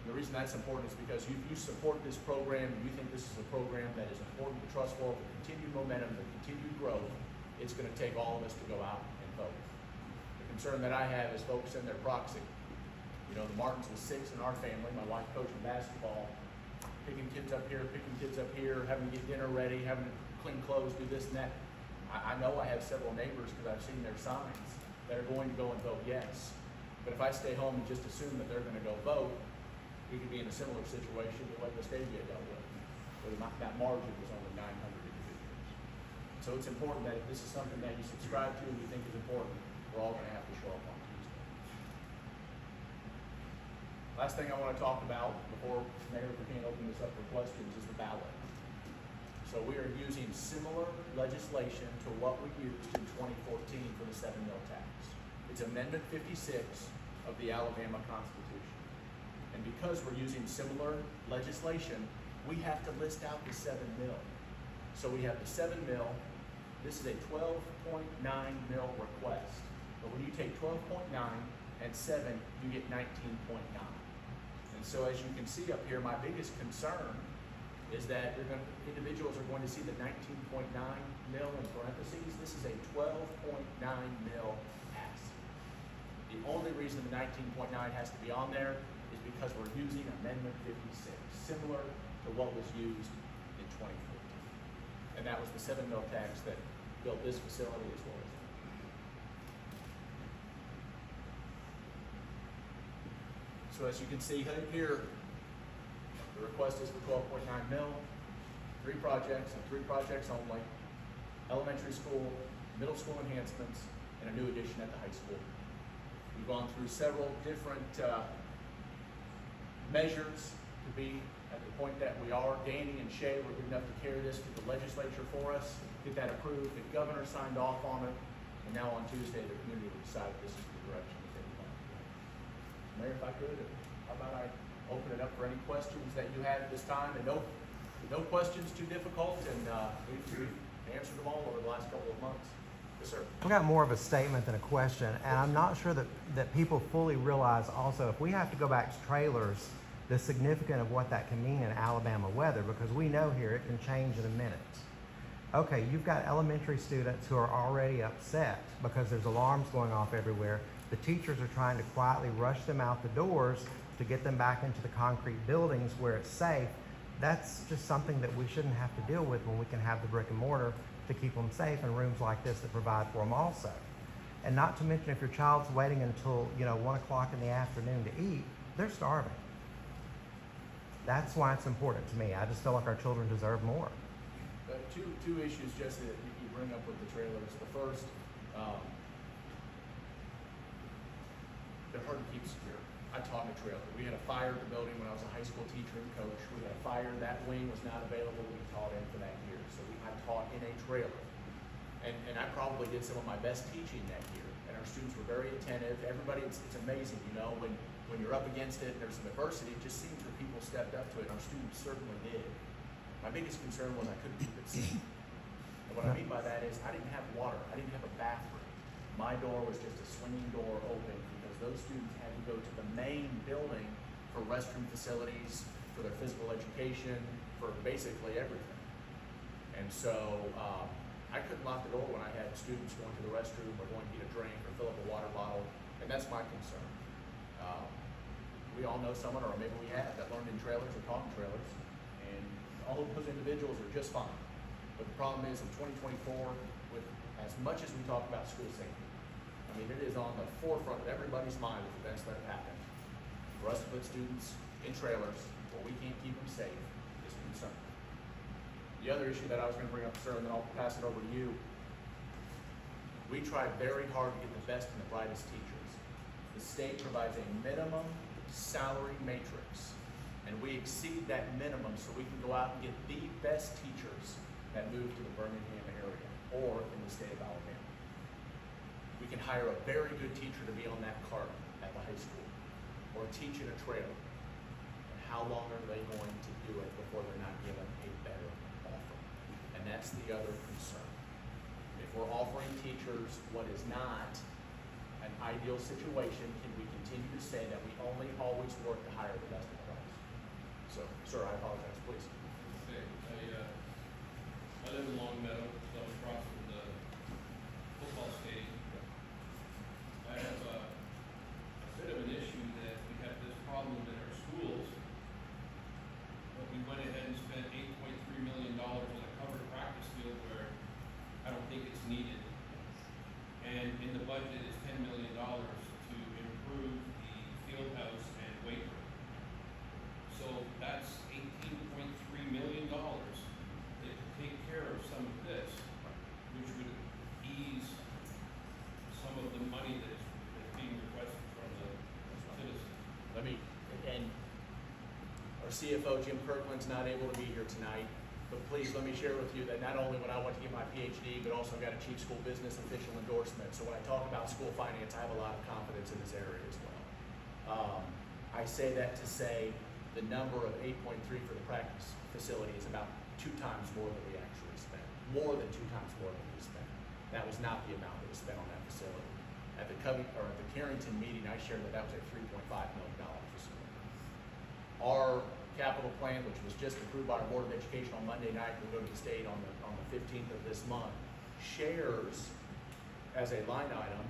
And the reason that's important is because if you support this program, and you think this is a program that is important to Trustwell for continued momentum, for continued growth, it's going to take all of us to go out and vote. The concern that I have is folks in their proxy. You know, the Martins was 6 in our family, my wife coaching basketball, picking kids up here, having to get dinner ready, having to clean clothes, do this and that. I know I have several neighbors because I've seen their signs that are going to go and vote yes. But if I stay home and just assume that they're going to go vote, we could be in a similar situation to what Vestavia dealt with, where that margin was only 900 individuals. So it's important that if this is something that you subscribe to and you think is important, we're all going to have to show up on Tuesday. Last thing I want to talk about before Mayor can open this up for questions is the ballot. So we are using similar legislation to what we used in 2014 for the 7 mil tax. It's Amendment 56 of the Alabama Constitution. And because we're using similar legislation, we have to list out the 7 mil. So we have the 7 mil. This is a 12.9 mil request. But when you take 12.9 and 7, you get 19.9. And so as you can see up here, my biggest concern is that individuals are going to see the 19.9 mil in parentheses. This is a 12.9 mil ask. The only reason the 19.9 has to be on there is because we're using Amendment 56, similar to what was used in 2014. And that was the 7 mil tax that built this facility as well as that. So as you can see here, the request is for 12.9 mil, 3 projects and 3 projects only, elementary school, middle school enhancements, and a new addition at the high school. We've gone through several different measures to be at the point that we are. Danny and Shay were good enough to carry this to the legislature for us, get that approved. The governor signed off on it, and now on Tuesday, the community will decide this is the direction that they want to go. Mayor, if I could, how about I open it up for any questions that you have at this time, and no questions too difficult, and we've answered them all over the last couple of months. Yes, sir. I've got more of a statement than a question, and I'm not sure that people fully realize also if we have to go back to trailers, the significance of what that can mean in Alabama weather, because we know here it can change in a minute. Okay, you've got elementary students who are already upset because there's alarms going off everywhere. The teachers are trying to quietly rush them out the doors to get them back into the concrete buildings where it's safe. That's just something that we shouldn't have to deal with when we can have the brick and mortar to keep them safe in rooms like this that provide for them also. And not to mention if your child's waiting until 1 o'clock in the afternoon to eat, they're starving. That's why it's important to me. I just feel like our children deserve more. Two issues, Jesse, that you bring up with the trailers. The first, they're hard to keep secure. I taught in a trailer. We had a fire at the building when I was a high school teacher and coach. We had a fire. That wing was not available to be taught in for that year. So I taught in a trailer. And I probably did some of my best teaching that year. And our students were very attentive. Everybody, it's amazing, when you're up against it and there's some adversity, it just seems that people stepped up to it. And our students certainly did. My biggest concern was I couldn't keep it safe. And what I mean by that is I didn't have water. I didn't have a bathroom. My door was just a swinging door open because those students had to go to the main building for restroom facilities, for their physical education, for basically everything. And so I couldn't lock the door when I had students going to the restroom or going to get a drink or fill up a water bottle, and that's my concern. We all know someone, or maybe we have, that learned in trailers or taught in trailers, and all of those individuals are just fine. But the problem is in 2024, with as much as we talk about school safety, I mean, it is on the forefront of everybody's mind with events that have happened. For us to put students in trailers where we can't keep them safe is a concern. The other issue that I was going to bring up, sir, and then I'll pass it over to you. We try very hard to get the best and the brightest teachers. The state provides a minimum salary matrix, and we exceed that minimum so we can go out and get the best teachers that move to the Birmingham area or in the state of Alabama. We can hire a very good teacher to be on that cart at the high school or teach in a trailer. And how long are they going to do it before they're not given a better offer? And that's the other concern. If we're offering teachers what is not an ideal situation, can we continue to say that we only always work to hire the best of the class? So, sir, I apologize, please. Okay, I live in Long Meadow, so I'm across from the football stadium. I have a bit of an issue that we have this problem in our schools, but we went ahead and spent $8.3 million on a covered practice field where I don't think it's needed. And in the budget is $10 million to improve the field house and weight room. So that's $18.3 million that could take care of some of this, which would ease some of the money that's being requested from the citizens. And our CFO, Jim Kirkland's not able to be here tonight, but please let me share with you that not only when I went to get my PhD, but also got a chief school business official endorsement. So when I talk about school finance, I have a lot of confidence in this area as well. I say that to say the number of 8.3 for the practice facility is about 2 times more than we actually spent. More than 2 times more than we spent. That was not the amount that was spent on that facility. At the Carrington meeting, I shared that was a $3.5 million facility. Our capital plan, which was just approved by our Board of Education on Monday night, will go to the state on the 15th of this month, shares as a line item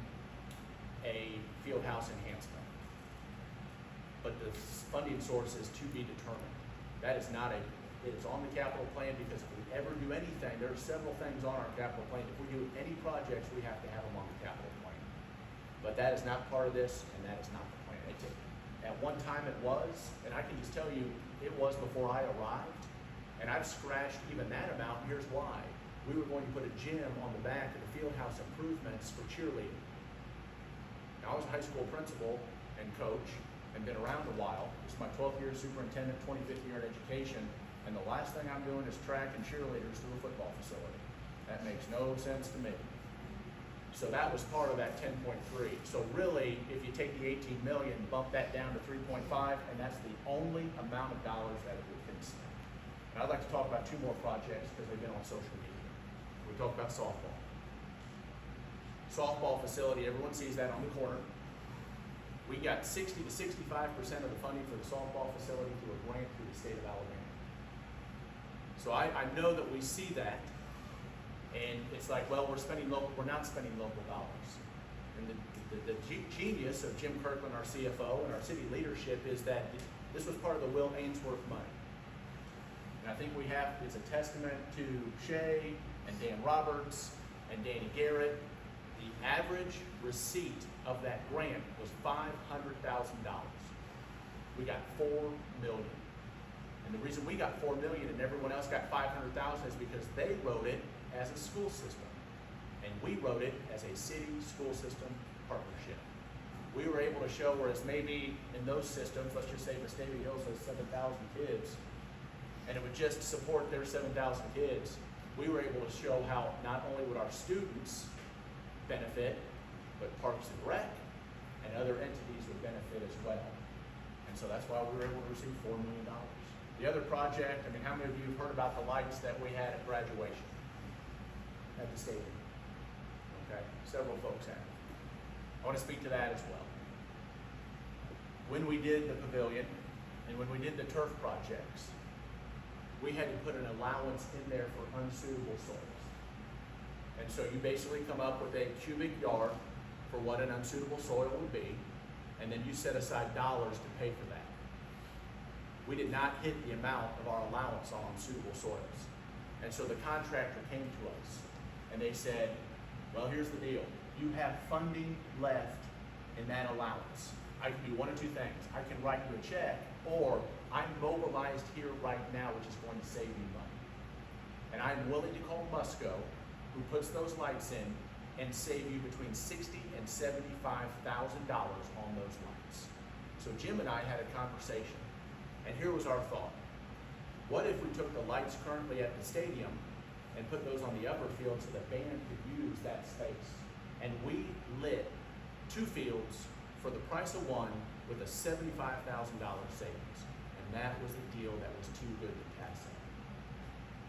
a field house enhancement. But the funding source is to be determined. That is not it is on the capital plan because if we ever do anything, there are several things on our capital plan. If we do any projects, we have to have them on the capital plan. But that is not part of this, and that is not the plan. At one time it was, and I can just tell you, it was before I arrived, and I've scratched even that amount, and here's why. We were going to put a gym on the back of the field house improvements for cheerleading. Now, I was a high school principal and coach, and been around a while. This is my 12th year as superintendent, 25th year in education, and the last thing I'm doing is track and cheerleaders to a football facility. That makes no sense to me. So that was part of that 10.3. So really, if you take the 18 million, bump that down to 3.5, and that's the only amount of dollars that it would been spent. And I'd like to talk about 2 more projects because they've been on social media. We talked about softball. softball facility, everyone sees that on the corner. We got 60 to 65% of the funding for the softball facility through a grant through the state of Alabama. So I know that we see that, and it's like, well, we're not spending local dollars. And the genius of Jim Kirkland, our CFO, and our city leadership is that this was part of the Will Ainsworth money. And I think it's a testament to Shay and Dan Roberts and Danny Garrett. The average receipt of that grant was $500,000. We got $4 million. And the reason we got $4 million and everyone else got $500,000 is because they wrote it as a school system. And we wrote it as a city-school system partnership. We were able to show, whereas maybe in those systems, let's just say Vestavia Hills has 7,000 kids, and it would just support their 7,000 kids, we were able to show how not only would our students benefit, but Parks and Rec and other entities would benefit as well. And so that's why we were able to receive $4 million. The other project, I mean, how many of you have heard about the lights that we had at graduation at the stadium? Okay, several folks have. I want to speak to that as well. When we did the pavilion and when we did the turf projects, we had to put an allowance in there for unsuitable soils. And so you basically come up with a cubic yard for what an unsuitable soil would be, and then you set aside dollars to pay for that. We did not hit the amount of our allowance on unsuitable soils. And so the contractor came to us and they said, well, here's the deal. You have funding left in that allowance. I can do one of two things. I can write you a check, or I'm mobilized here right now, which is going to save you money. And I'm willing to call Musco, who puts those lights in, and save you between $60,000 and $75,000 on those lights. So Jim and I had a conversation, and here was our thought. What if we took the lights currently at the stadium and put those on the upper field so the band could use that space? And we lit 2 fields for the price of one with a $75,000 savings. And that was the deal that was too good to pass up.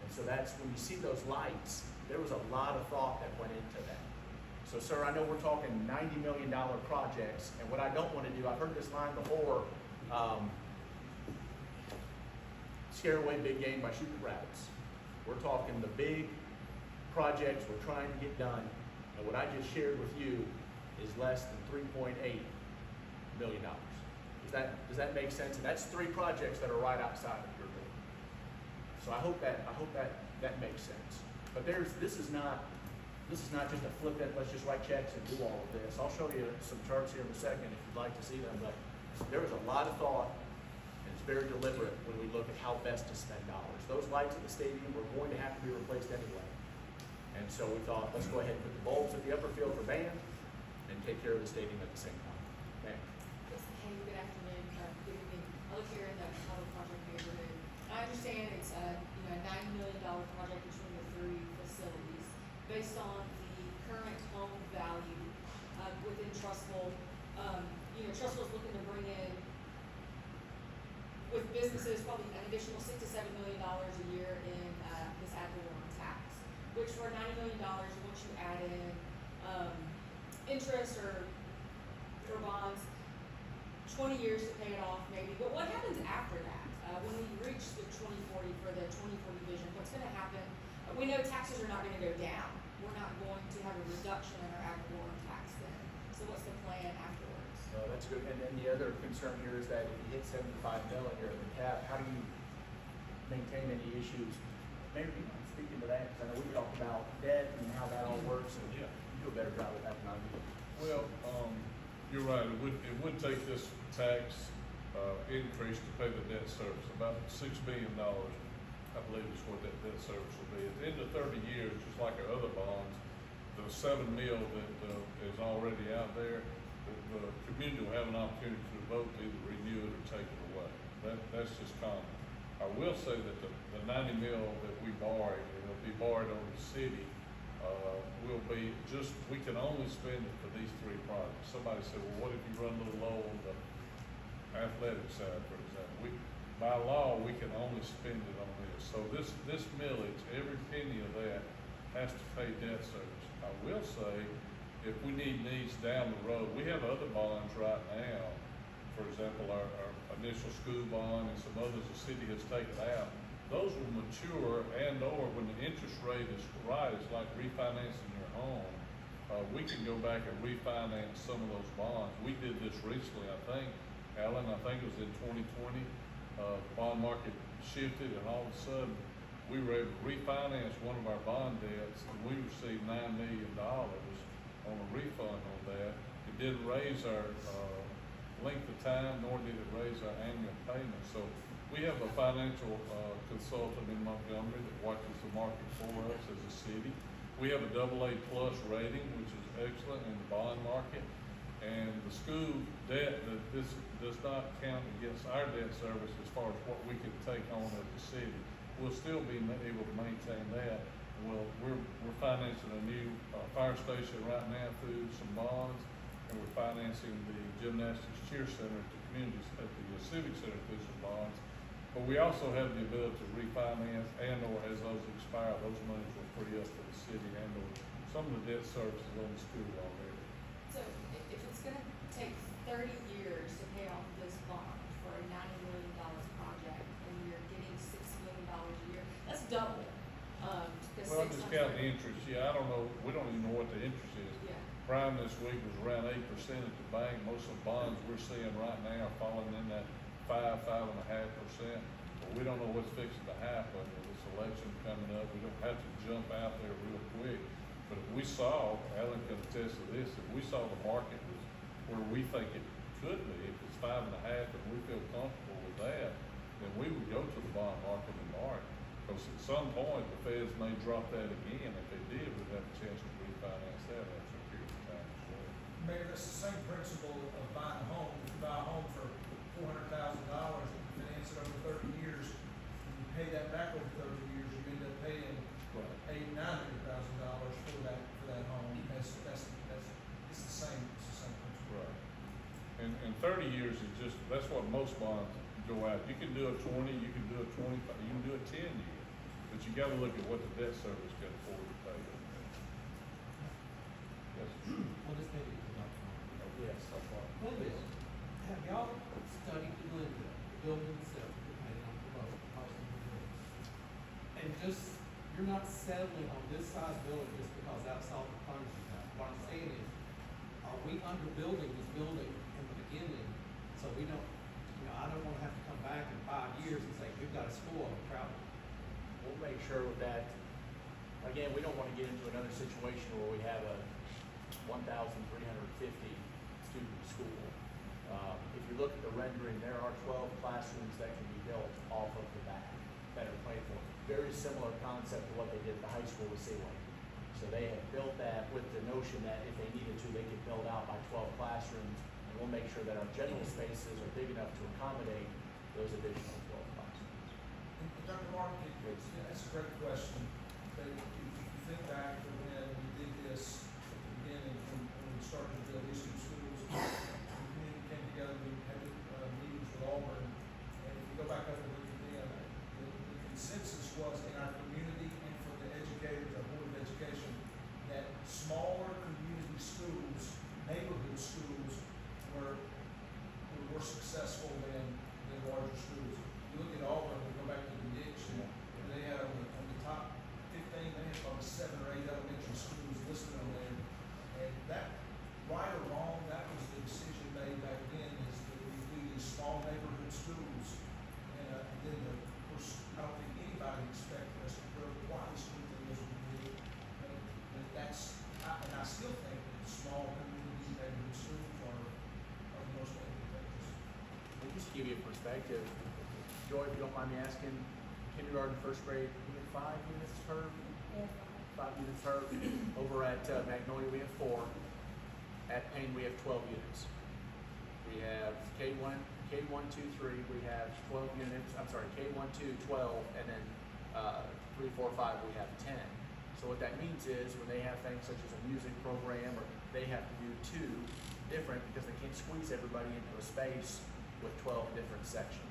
And so that's when you see those lights, there was a lot of thought that went into that. So sir, I know we're talking $90 million projects, and what I don't want to do, I've heard this line before, scare away big game by shooting rabbits. We're talking the big projects we're trying to get done, and what I just shared with you is less than $3.8 million. Does that make sense? And that's 3 projects that are right outside of your door. So I hope that makes sense. But this is not just a flippant, let's just write checks and do all of this. I'll show you some charts here in a second if you'd like to see them, but there was a lot of thought, and it's very deliberate when we look at how best to spend dollars. Those lights at the stadium were going to have to be replaced anyway. And so we thought, let's go ahead and put the bulbs at the upper field for band and take care of the stadium at the same time. Ma'am. Yes, hey, good afternoon. Good evening. I look here in the public project neighborhood. I understand it's a $9 million project between the 3 facilities based on the current home value within Trustful. Trustful's looking to bring in with businesses probably an additional $6 to $7 million a year in this ad valorem tax, which for $90 million, once you add in interest or bonds, 20 years to pay it off maybe. But what happens after that? When we reach the 2040 for the 2040 vision, what's going to happen? We know taxes are not going to go down. We're not going to have a reduction in our ad valorem tax then. So what's the plan afterwards? That's good. And then the other concern here is that if you hit 75 million, you're at the cap. How do you maintain any issues? Maybe speaking to that, because I know we talked about debt and how that all works, and you do a better job with that than I do. Well, you're right. It would take this tax increase to pay the debt service. About $6 billion, I believe, is what that debt service will be. At the end of 30 years, just like our other bonds, the $7 million that is already out there, the community will have an opportunity to vote to either renew it or take it away. That's just common. I will say that the $90 million that we borrowed, it'll be borrowed on the city, will be just, we can only spend it for these 3 projects. Somebody said, well, what if you run a little low on the athletic side, for example? By law, we can only spend it on this. So this millage, every penny of that has to pay debt service. I will say, if we need needs down the road, we have other bonds right now. For example, our initial school bond and some others the city has taken out. Those will mature and/or when the interest rate is right, it's like refinancing your home. We can go back and refinance some of those bonds. We did this recently, I think, Alan, I think it was in 2020. The bond market shifted and all of a sudden, we were able to refinance one of our bond debts and we received $9 million on a refund on that. It didn't raise our, length of time, nor did it raise our annual payment. So we have a financial, consultant in Montgomery that watches the market for us as a city. We have a AA+ rating, which is excellent in the bond market. And the school debt, this does not count against our debt service as far as what we can take on as a city. We'll still be able to maintain that. Well, we're financing a new fire station right now through some bonds, and we're financing the gymnastics cheer center at the communities, at the civic center through some bonds. But we also have the ability to refinance and/or as those expire, those monies will free up for the city and/or some of the debt services on the school already. So if it's gonna take 30 years to pay off this bond for a $90 million project, and you're getting $6 million a year, that's double. The Well, I'm just counting the 600. interest, yeah, I don't know, we don't even know what the interest is. Yeah. Prime this week was around 8% at the bank, most of the bonds we're seeing right now are falling in that 5.5%. But we don't know what's fixing to happen with this election coming up, we don't have to jump out there real quick. But if we saw, Alan can attest to this, if we saw the market was where we think it could be, if it's 5.5 and we feel comfortable with that, then we would go to the bond market and borrow. Because at some point, the feds may drop that again. If they did, we'd have a chance to refinance that after a period of time as well. Mayor, that's the same principle of buying a home. If you buy a home for $400,000 and you finance it over 30 years, and you pay that back over 30 years, you end up paying Right. $800,000, $900,000 for that home. It's the same principle. Right. And 30 years is just, that's what most bonds go out. You can do a 20, you can do a 25, you can do a 10 year. But you gotta look at what the debt service can afford to pay. Yes. Well, this may be about Yes, so far. Glendale, have y'all studied the Glendale, the building itself, depending on the road, house and the building? And just, you're not settling on this size building just because that's all the funds you have. What I'm saying is, are we underbuilding this building in the beginning, so we don't, I don't wanna have to come back in 5 years and say, we've got a school on travel. We'll make sure with that, again, we don't wanna get into another situation where we have a 1,350 student school. If you look at the rendering, there are 12 classrooms that can be built off of the back that are planned for. Very similar concept to what they did at the high school with Sealing. So they have built that with the notion that if they needed to, they could build out by 12 classrooms. And we'll make sure that our general spaces are big enough to accommodate those additional 12 classrooms. And Dr. Martin, that's a great question. But if you think back to when we did this at the beginning, when we started to build these two schools, the community came together, we had meetings with Auburn, and if you go back up and look at them, the consensus was in our community and from the educators, our Board of Education, that smaller community schools, neighborhood schools, were more successful than larger schools. You look at Auburn, we go back to the niche, and they had on the top 15, they had probably 7 or 8 elementary schools listed on there. And that, right or wrong, that was the decision made back then, is that we do these small neighborhood schools. And then, of course, I don't think anybody expected us to grow quite as quickly as we did. But that's, and I still think that small community neighborhood schools are the most advantageous. We'll just give you a perspective. Joy, if you don't mind me asking, kindergarten, first grade, we have 5 units per? 5 units per. Over at Magnolia, we have 4. At Payne, we have 12 units. We have K1, 2, 3, we have 12 units. I'm sorry, K1, 2, 12, and then 3, 4, 5, we have 10. So what that means is when they have things such as a music program, or they have to do 2 different because they can't squeeze everybody into a space with 12 different sections.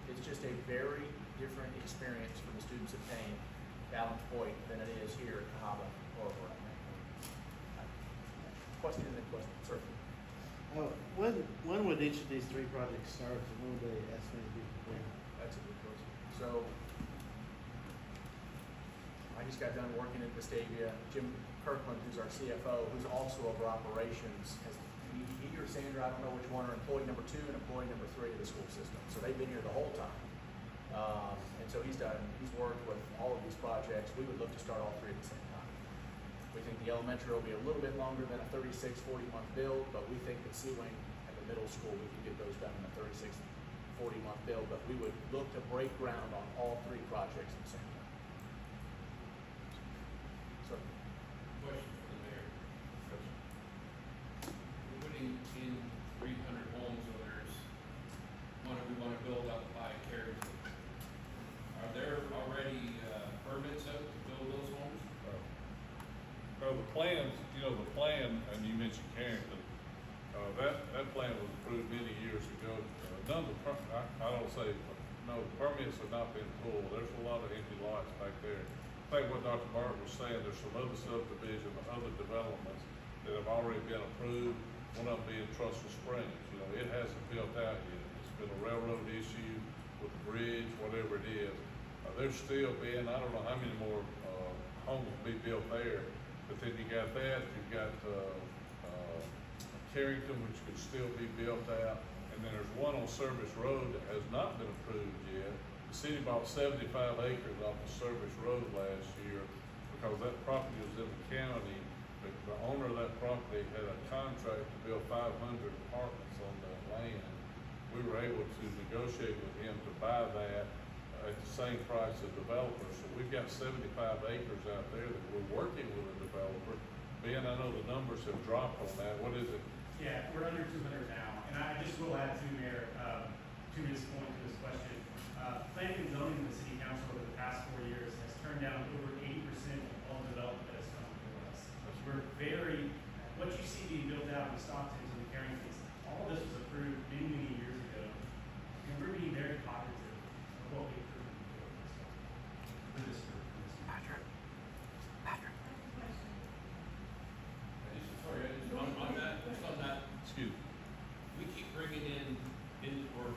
It's just a very different experience for the students at Payne, Balance Point, than it is here at Cahaba or over at Magnolia. question, sir. When would each of these three projects start, and when would they estimate to be complete? That's a good question. So, I just got done working at Vestavia. Jim Kirkland, who's our CFO, who's also over operations, he or Sandra, I don't know which one, are employee number 2 and employee number 3 of the school system. So they've been here the whole time. And so he's worked with all of these projects. We would look to start all 3 at the same time. We think the elementary will be a little bit longer than a 36, 40-month build, but we think that Seawing and the middle school, we can get those done in a 36, 40-month build, but we would look to break ground on all 3 projects at the same time. So, Question for the mayor. We're putting in 300 homes owners, we wanna build up by Carrington. Are there already, permits out to build those homes? Well, the plans, the plan, and you mentioned Carrington, that plan was approved many years ago. None of the, I don't say, no, permits have not been pulled. There's a lot of empty lots back there. I think what Dr. Barrett was saying, there's some other subdivisions, other developments that have already been approved. One of them being Trussell Springs, it hasn't built out yet. It's been a railroad issue with the bridge, whatever it is. There's still being, I don't know how many more, homes will be built there. But then you got that, you've got, Carrington, which could still be built out. And then there's one on Service Road that has not been approved yet. The city bought 75 acres off of Service Road last year because that property was in the county. But the owner of that property had a contract to build 500 apartments on that land. We were able to negotiate with him to buy that at the same price as developer. So we've got 75 acres out there that we're working with a developer. Ben, I know the numbers have dropped on that. What is it? Yeah, we're under 200 now, and I just will add to Mayor, to his point, to his question. Planning and zoning in the city council over the past 4 years has turned down over 80% of all development that has come before us. We're very, what you see being built out in the Stocktons and the Carringtons, all of this was approved many, many years ago, and we're being very cognizant of what we approved for this group. Patrick. Just on that, Excuse me. we keep bringing in or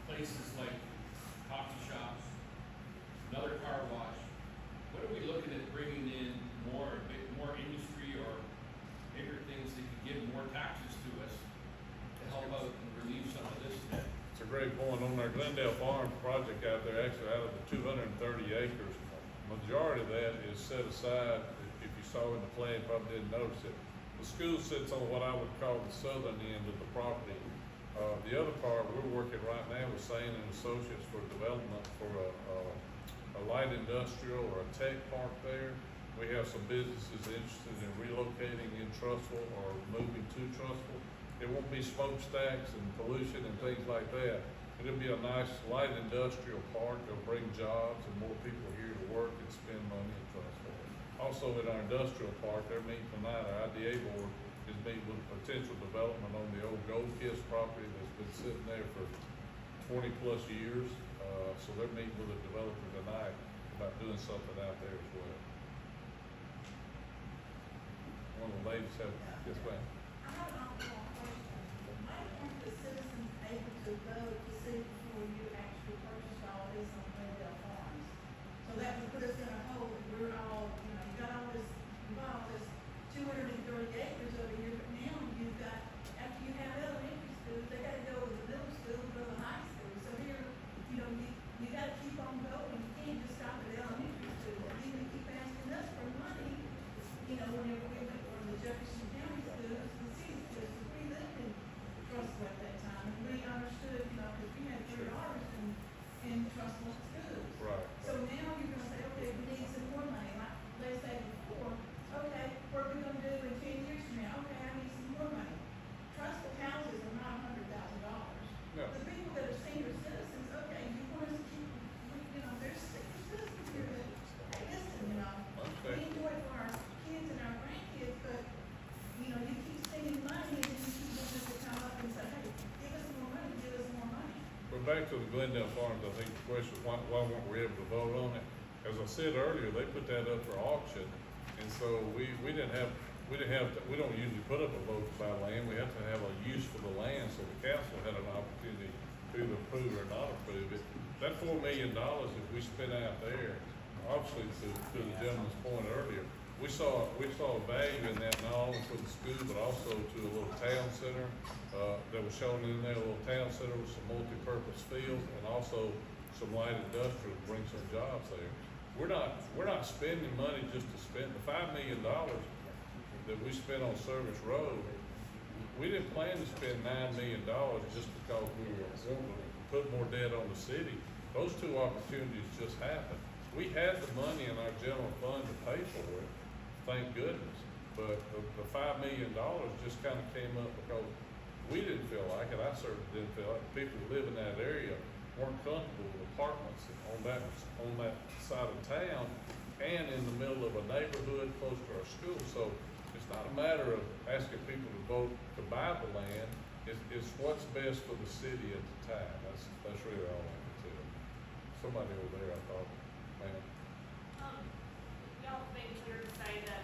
places like coffee shops, another car wash. What are we looking at bringing in more industry or bigger things that could give more taxes to us to help out and relieve some of this debt? It's a great point. On our Glendale Farm project out there, actually out of the 230 acres, majority of that is set aside. If you saw in the plan, probably didn't notice it. The school sits on what I would call the southern end of the property. The other part, we're working right now with Sane and Associates for development for a light industrial or a tech park there. We have some businesses interested in relocating in Trussville or moving to Trussville. It won't be smokestacks and pollution and things like that. It'll be a nice light industrial park. It'll bring jobs and more people here to work and spend money in Trussville. Also in our industrial park, they're meeting tonight, our IDA board is meeting with potential development on the old Gold Kiss property that's been sitting there for 20 plus years. So they're meeting with a developer tonight about doing something out there as well. One of the ladies have, yes ma'am. I have an optional question. Why aren't the citizens able to vote to see before you actually purchase all this on Glendale Farms? So that would put us in a hole, if we're all, you got all this, you bought all this 230 acres over here, but now you've got, after you have elementary schools, they gotta go to the middle school, go to the high school. So here, you gotta keep on going, you can't just stop at elementary school. And then you keep asking us for money, whenever we went from the Jefferson County schools to the city schools. So we lived in Trussville at that time, and we understood, because we had 3 hours in Trussville schools. Right. So now you're gonna say, okay, we need some more money, like they said before, okay, what are we gonna do in 10 years from now? Okay, I need some more money. Trustful houses are not $100,000. No. The people that are senior citizens, okay, you want us to keep, there's senior citizens here that, hey, listen, we Okay. enjoy it for our kids and our grandkids, but, you keep spending money and then you keep wanting us to come up and say, hey, give us more money, give us more money. But back to the Glendale Farms, I think the question is why weren't we able to vote on it? As I said earlier, they put that up for auction, and so we didn't have we didn't have, we don't usually put up a vote to buy land, we have to have a use for the land, so the council had an opportunity to either approve or not approve it. That $4 million that we spent out there, obviously to the gentleman's point earlier, we saw a value in that not only for the school, but also to a little town center, that was shown in there, a little town center with some multi-purpose fields, and also some light industrial to bring some jobs there. We're not spending money just to spend. The $5 million that we spent on Service Road, we didn't plan to spend $9 million just because we were wanting to put more debt on the city. Those two opportunities just happened. We had the money in our general fund to pay for it, thank goodness. But the $5 million just kind of came up because we didn't feel like it. I certainly didn't feel like people who live in that area weren't comfortable with apartments on that side of town and in the middle of a neighborhood close to our school. So it's not a matter of asking people to vote to buy the land. It's what's best for the city at the time. That's really all I can tell. Somebody over there, I thought, man. Y'all made it clear to say that,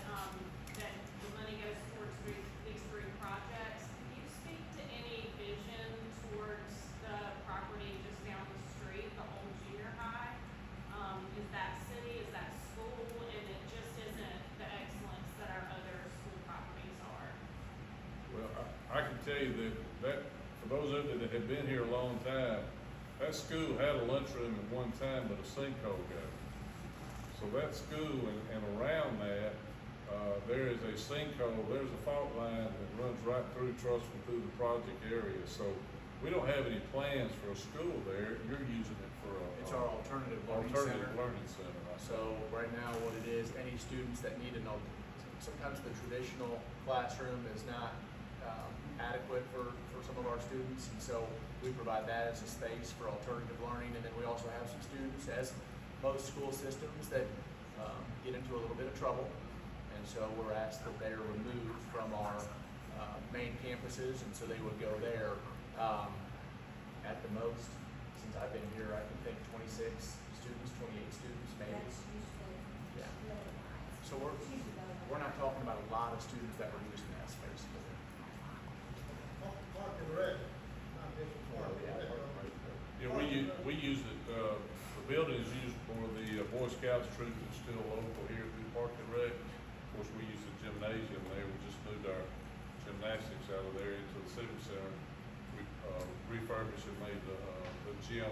that the money goes towards these three projects. Can you speak to any vision towards the property just down the street, the old junior high? Is that city, is that school, and it just isn't the excellence that our other school properties are? Well, I can tell you that for those of you that have been here a long time, that school had a lunchroom at one time, but a sinkhole got it. So that school and around that, there is a sinkhole, there's a fault line that runs right through Trussville through the project area. So we don't have any plans for a school there. You're using it for a. It's our alternative learning Alternative center. learning center. I see. So right now, what it is, any students that need sometimes the traditional classroom is not adequate for some of our students. And so we provide that as a space for alternative learning. And then we also have some students, as most school systems, that get into a little bit of trouble. And so we're asked that they are removed from our main campuses, and so they would go there at the most. Since I've been here, I can think 26 students, 28 students, maybe. Yeah. So we're not talking about a lot of students that were using that space. Park and Rec, not different Park and Rec. Yeah, we use it, the building is used for the Boy Scouts troop that's still local here through Park and Rec. Of course, we use the gymnasium there. We just moved our gymnastics out of there into the Civic Center. We refurbished and made the gym,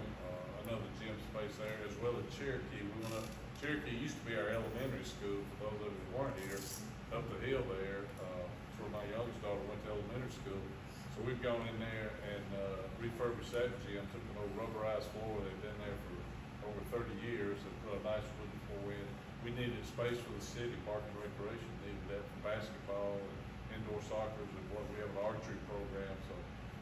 another gym space there, as well as Cherokee. We went up, Cherokee used to be our elementary school, for those of you who weren't here, up the hill there, where my youngest daughter went to elementary school. So we've gone in there and refurbished that gym, took an old rubberized floor, they've been there for over 30 years, and put a nice wooden floor in. We needed space for the city, Park and Recreation needed that for basketball and indoor soccer, and what we have an archery program, so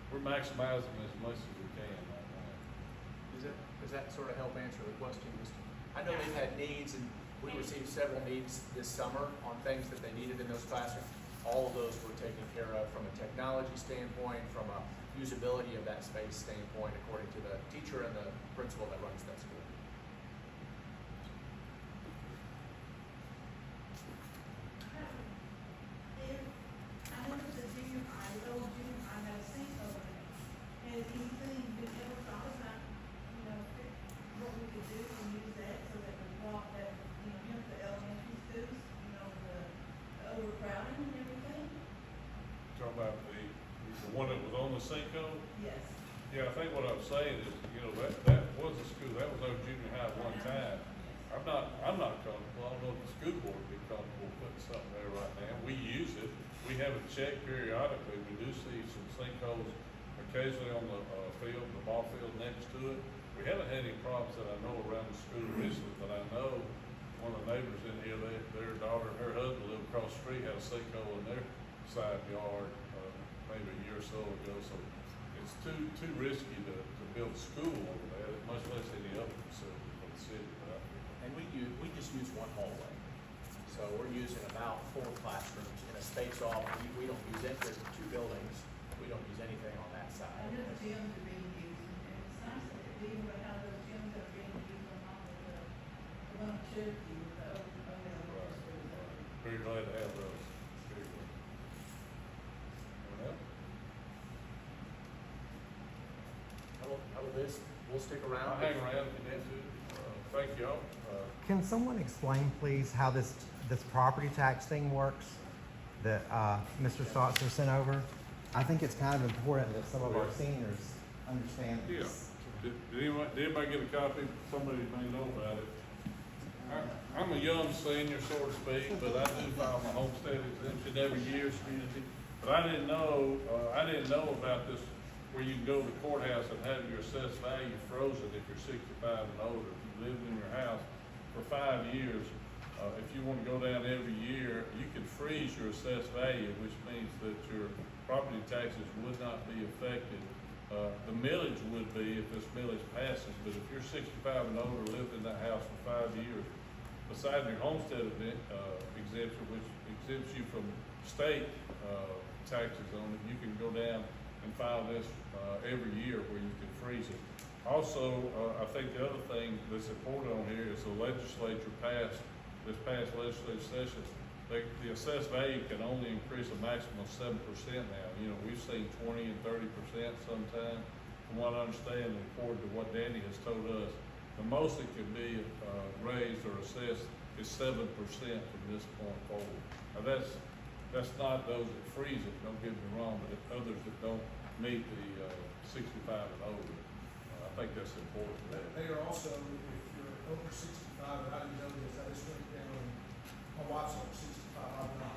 we're maximizing as much as we can right now. Does that sort of help answer the question, Mr.? I know they've had needs, and we received several needs this summer on things that they needed in those classrooms. All of those were taken care of from a technology standpoint, from a usability of that space standpoint, according to the teacher and the principal that runs that school. I know that the junior high, the old junior high had a sinkhole in it. Has anything been ever thought about, what we could do to use that so that we walk that, the elementary schools, the overcrowding and everything? Talking about the one that was on the sinkhole? Yes. Yeah, I think what I'm saying is, that was a school, that was our junior high at one time. I'm not comfortable, I don't know if the school board would be comfortable putting something there right now. We use it, we have it checked periodically, we do see some sinkholes occasionally on the field, the ball field next to it. We haven't had any problems that I know around the school recently, but I know one of the neighbors in here, their daughter and her husband lived across the street, had a sinkhole in their side yard, maybe a year or so ago, so it's too risky to build a school over there, much less any other facility for the city. And we just use one hallway. So we're using about 4 classrooms in a space off. We don't use it. There's 2 buildings. We don't use anything on that I side. know the gyms are being used, and it's nice that they're dealing with how those gyms are being used along with the one of Cherokee with the old elementary school. Very glad to have those. Very good. this, we'll stick I'll around. hang around if you need to. Thank y'all. Can someone explain, please, how this property tax thing works that Mr. Stotzer sent over? I think it's kind of important that some of our seniors understand Yeah. this. Did anybody get a copy? Somebody may know about it. I'm a young senior, so to speak, but I do file my homestead exemption every year, community. But I didn't know about this, where you can go to the courthouse and have your assessed value frozen if you're 65 and older. If you lived in your house for 5 years, if you want to go down every year, you can freeze your assessed value, which means that your property taxes would not be affected. The millage would be if this millage passes, but if you're 65 and older, lived in that house for 5 years, besides your homestead exemption, which exempts you from state taxes on it, you can go down and file this every year where you can freeze it. Also, I think the other thing that's important on here is the legislature this past legislative session, the assessed value can only increase a maximum of 7% now. You know, we've seen 20 and 30% sometimes. From what I understand, and according to what Danny has told us, the most it can be raised or assessed is 7% from this point forward. Now that's not those that freeze it, don't get me wrong, but it's others that don't meet the 65 and older. I think that's important. They are also, if you're over 65, and I didn't know this, I just went down, my wife's over 65, I'm not.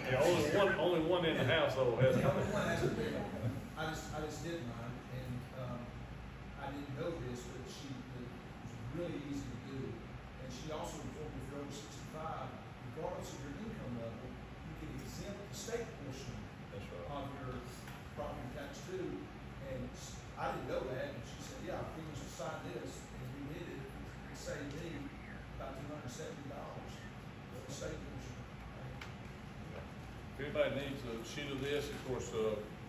Yeah, only one in the household has it. The only one has a big one. I just did mine, and, I didn't know this, but it was really easy to do. And she also informed me if you're over 65, regardless of your income level, you can exempt the state portion That's right. of your property tax too. And I didn't know that, and she said, yeah, if we just sign this, and we did it, it saved me about $270 for the state portion. If anybody needs a sheet of this, of course,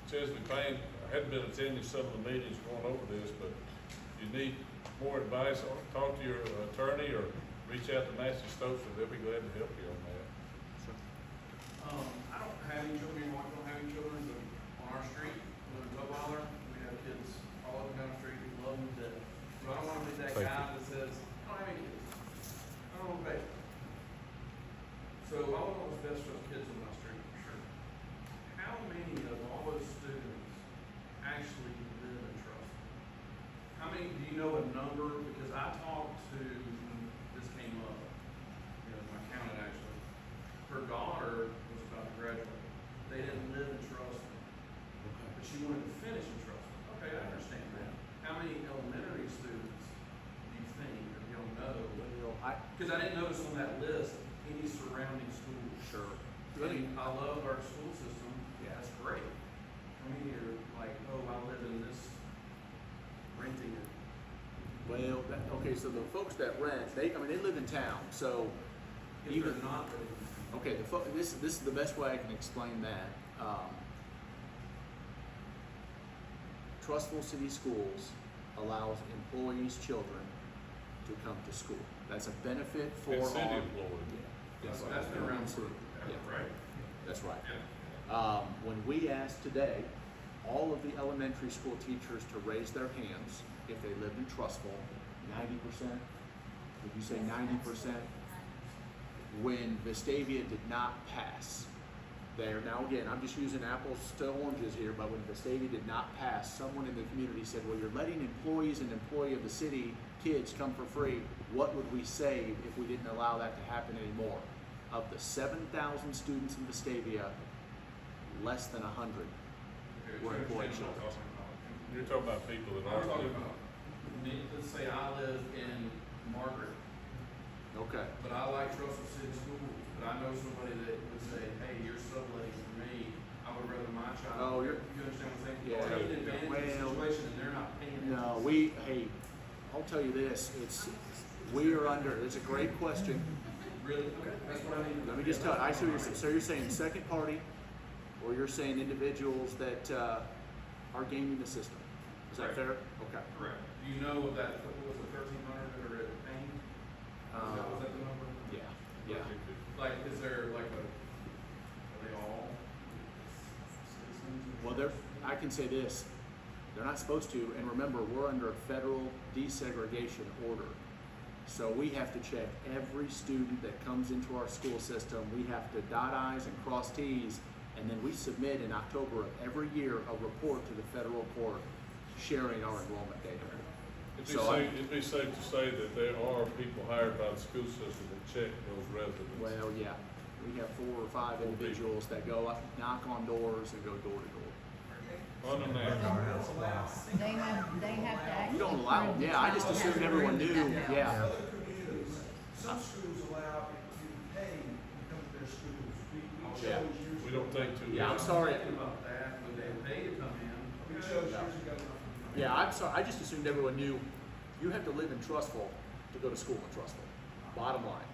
Chesley Payne, I hadn't been attending some of the meetings going over this, but if you need more advice, or talk to your attorney or reach out to Massey Stokes, they'll be glad to help you on that. I don't have any children, we don't have any children, but on our street, we live in Tutwiler, we have kids all up and down the street, we love them to death. So I don't wanna be that Thank guy that says, I don't have any kids. I don't know, baby. So I want what's best for the kids on my street, for sure. How many of all those students actually live in Trussville? How many, do you know a number? Because I talked to, when this came up, I counted actually, her daughter was about to graduate. They didn't live in Trussville, but she wanted to finish in Trussville. Okay, I understand that. How many elementary students do you think, or you don't know? Because I didn't notice on that list any surrounding schools. Sure. And I love our school system. Yeah. That's great. I mean, you're like, oh, I live in this, renting it. Well, okay, so the folks that rent, they live in town, so If even, they're not living. okay, this is the best way I can explain that. Trustful City Schools allows employees' children to come to school. That's a benefit for And city our. employees. That's been around for, Yeah. right? That's right. Yeah. When we asked today, all of the elementary school teachers to raise their hands if they lived in Trustful, 90%, would you say 90%? When Vestavia did not pass, there, now again, I'm just using apples to oranges here, but when Vestavia did not pass, someone in the community said, well, you're letting employees and employee of the city kids come for free. What would we save if we didn't allow that to happen anymore? Of the 7,000 students in Vestavia, less than 100 Okay, were so employee understand what children. You're talking about people that I'm aren't talking living. about, let's say I live in Margaret, Okay. but I like Trussville City Schools, but I know somebody that would say, hey, you're subletting for me, I would rather my child. Oh, you're- You understand what I'm saying? Yeah. Or taking advantage of the Well- situation and they're not paying. No, I'll tell you this, it's a great question. Really? Okay, that's what I need. Let me just tell you, I see what you're saying. So you're saying second party, or you're saying individuals that are gaming the system. Is that Right. fair? Okay. Correct. Do you know of that, what was it, 1,300 that are at Payne? Was that the number? Yeah. Like, is there like are they all citizens? Well, I can say this, They're not supposed to, and remember, we're under a federal desegregation order. So we have to check every student that comes into our school system. We have to dot I's and cross T's, and then we submit in October of every year a report to the federal court sharing our enrollment data. It'd be safe to say that there are people hired by the school system that check those residents. Well, yeah, we have 4 or 5 individuals that go up, knock on doors and go door to door. Undeniable. They have to actually. You don't allow them, yeah, I just assumed everyone knew, yeah. Other communities, some schools allow you to pay to come to their schools. We Yeah. chose years We ago. don't take too. Yeah, I'm sorry. About that, when they pay to come in. We chose years ago. Yeah, I'm sorry, I just assumed everyone knew you have to live in Trustful to go to school in Trustful, bottom line.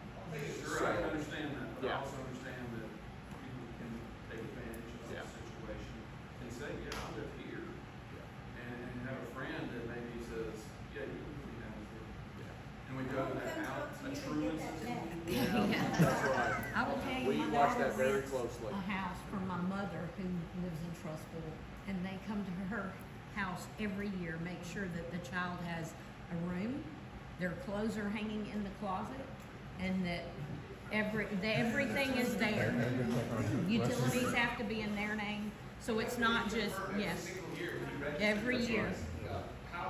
Sure, I can understand that, but I Yeah. also understand that people can take advantage of Yeah. the situation and say, yeah, I live here. And have a friend that maybe says, yeah, you can be down here. And we go to that out, a truant. That's right. I will tell you, We my watch daughter that very rents closely. a house from my mother who lives in Trustful, and they come to her house every year, make sure that the child has a room, their clothes are hanging in the closet, and that everything is there. Utilities have to be in their name, so it's not just, yes, every year. I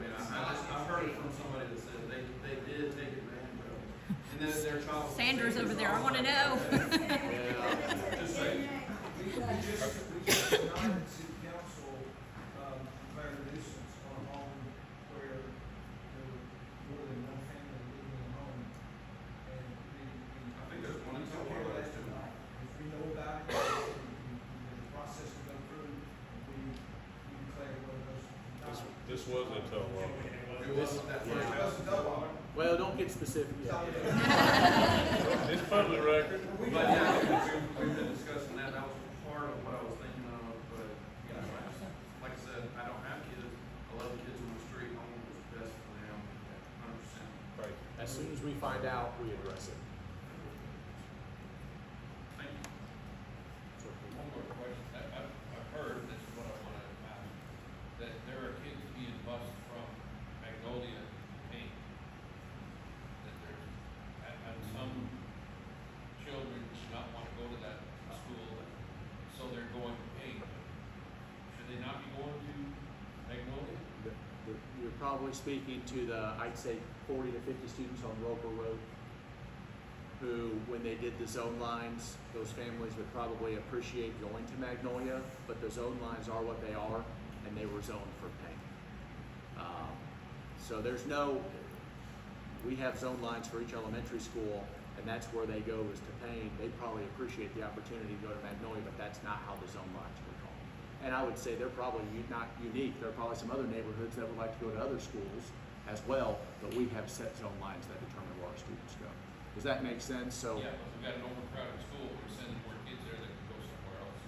mean, I've heard it from somebody that said they did take advantage of it. And then their child. Sandra's over there, I wanna know. Just saying. We just denied city council, declared a nuisance on a home where there were more than one family living in the home. And I think there's one in took Tulsa, care of that there's two. tonight. If we know about it, there's a process to go through, we declare one of those. This was a tough one. It wasn't that first house in Tulsa. Well, don't get specific yet. It's public record. But yeah, we've been discussing that, that was part of what I was thinking of, but, you know, like I said, I don't have kids, I love the kids on the street, I want what's best for them, 100%. Right. As soon as we find out, we address it. Thank you. One more question, I've heard, this is what I wanna ask, that there are kids being bused from Magnolia to Payne. That there's, and some children do not wanna go to that school, so they're going to Payne. Should they not be going to Magnolia? You're probably speaking to the, I'd say 40 to 50 students on Roper Road who, when they did the zone lines, those families would probably appreciate going to Magnolia, but the zone lines are what they are, and they were zoned for Payne. So there's no, we have zone lines for each elementary school, and that's where they go is to Payne. They probably appreciate the opportunity to go to Magnolia, but that's not how the zone lines were drawn. And I would say they're probably not unique. There are probably some other neighborhoods that would like to go to other schools as well, but we have set zone lines that determine where our students go. Does that make sense? So. Yeah, but we've got an overcrowded school, we're sending more kids there that can go somewhere else.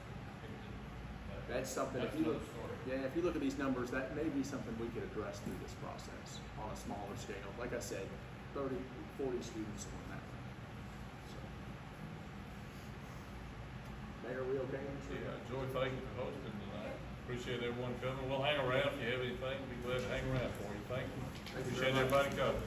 That's something, if That's you look, another story. yeah, if you look at these numbers, that may be something we could address through this process on a smaller scale. Like I said, 30, 40 students on that. So. Mayor, are we okay? Yeah, Joy, thank you for hosting tonight. Appreciate everyone coming. We'll hang around if you have anything. Be glad to hang around for you. Thank you. Appreciate everybody coming.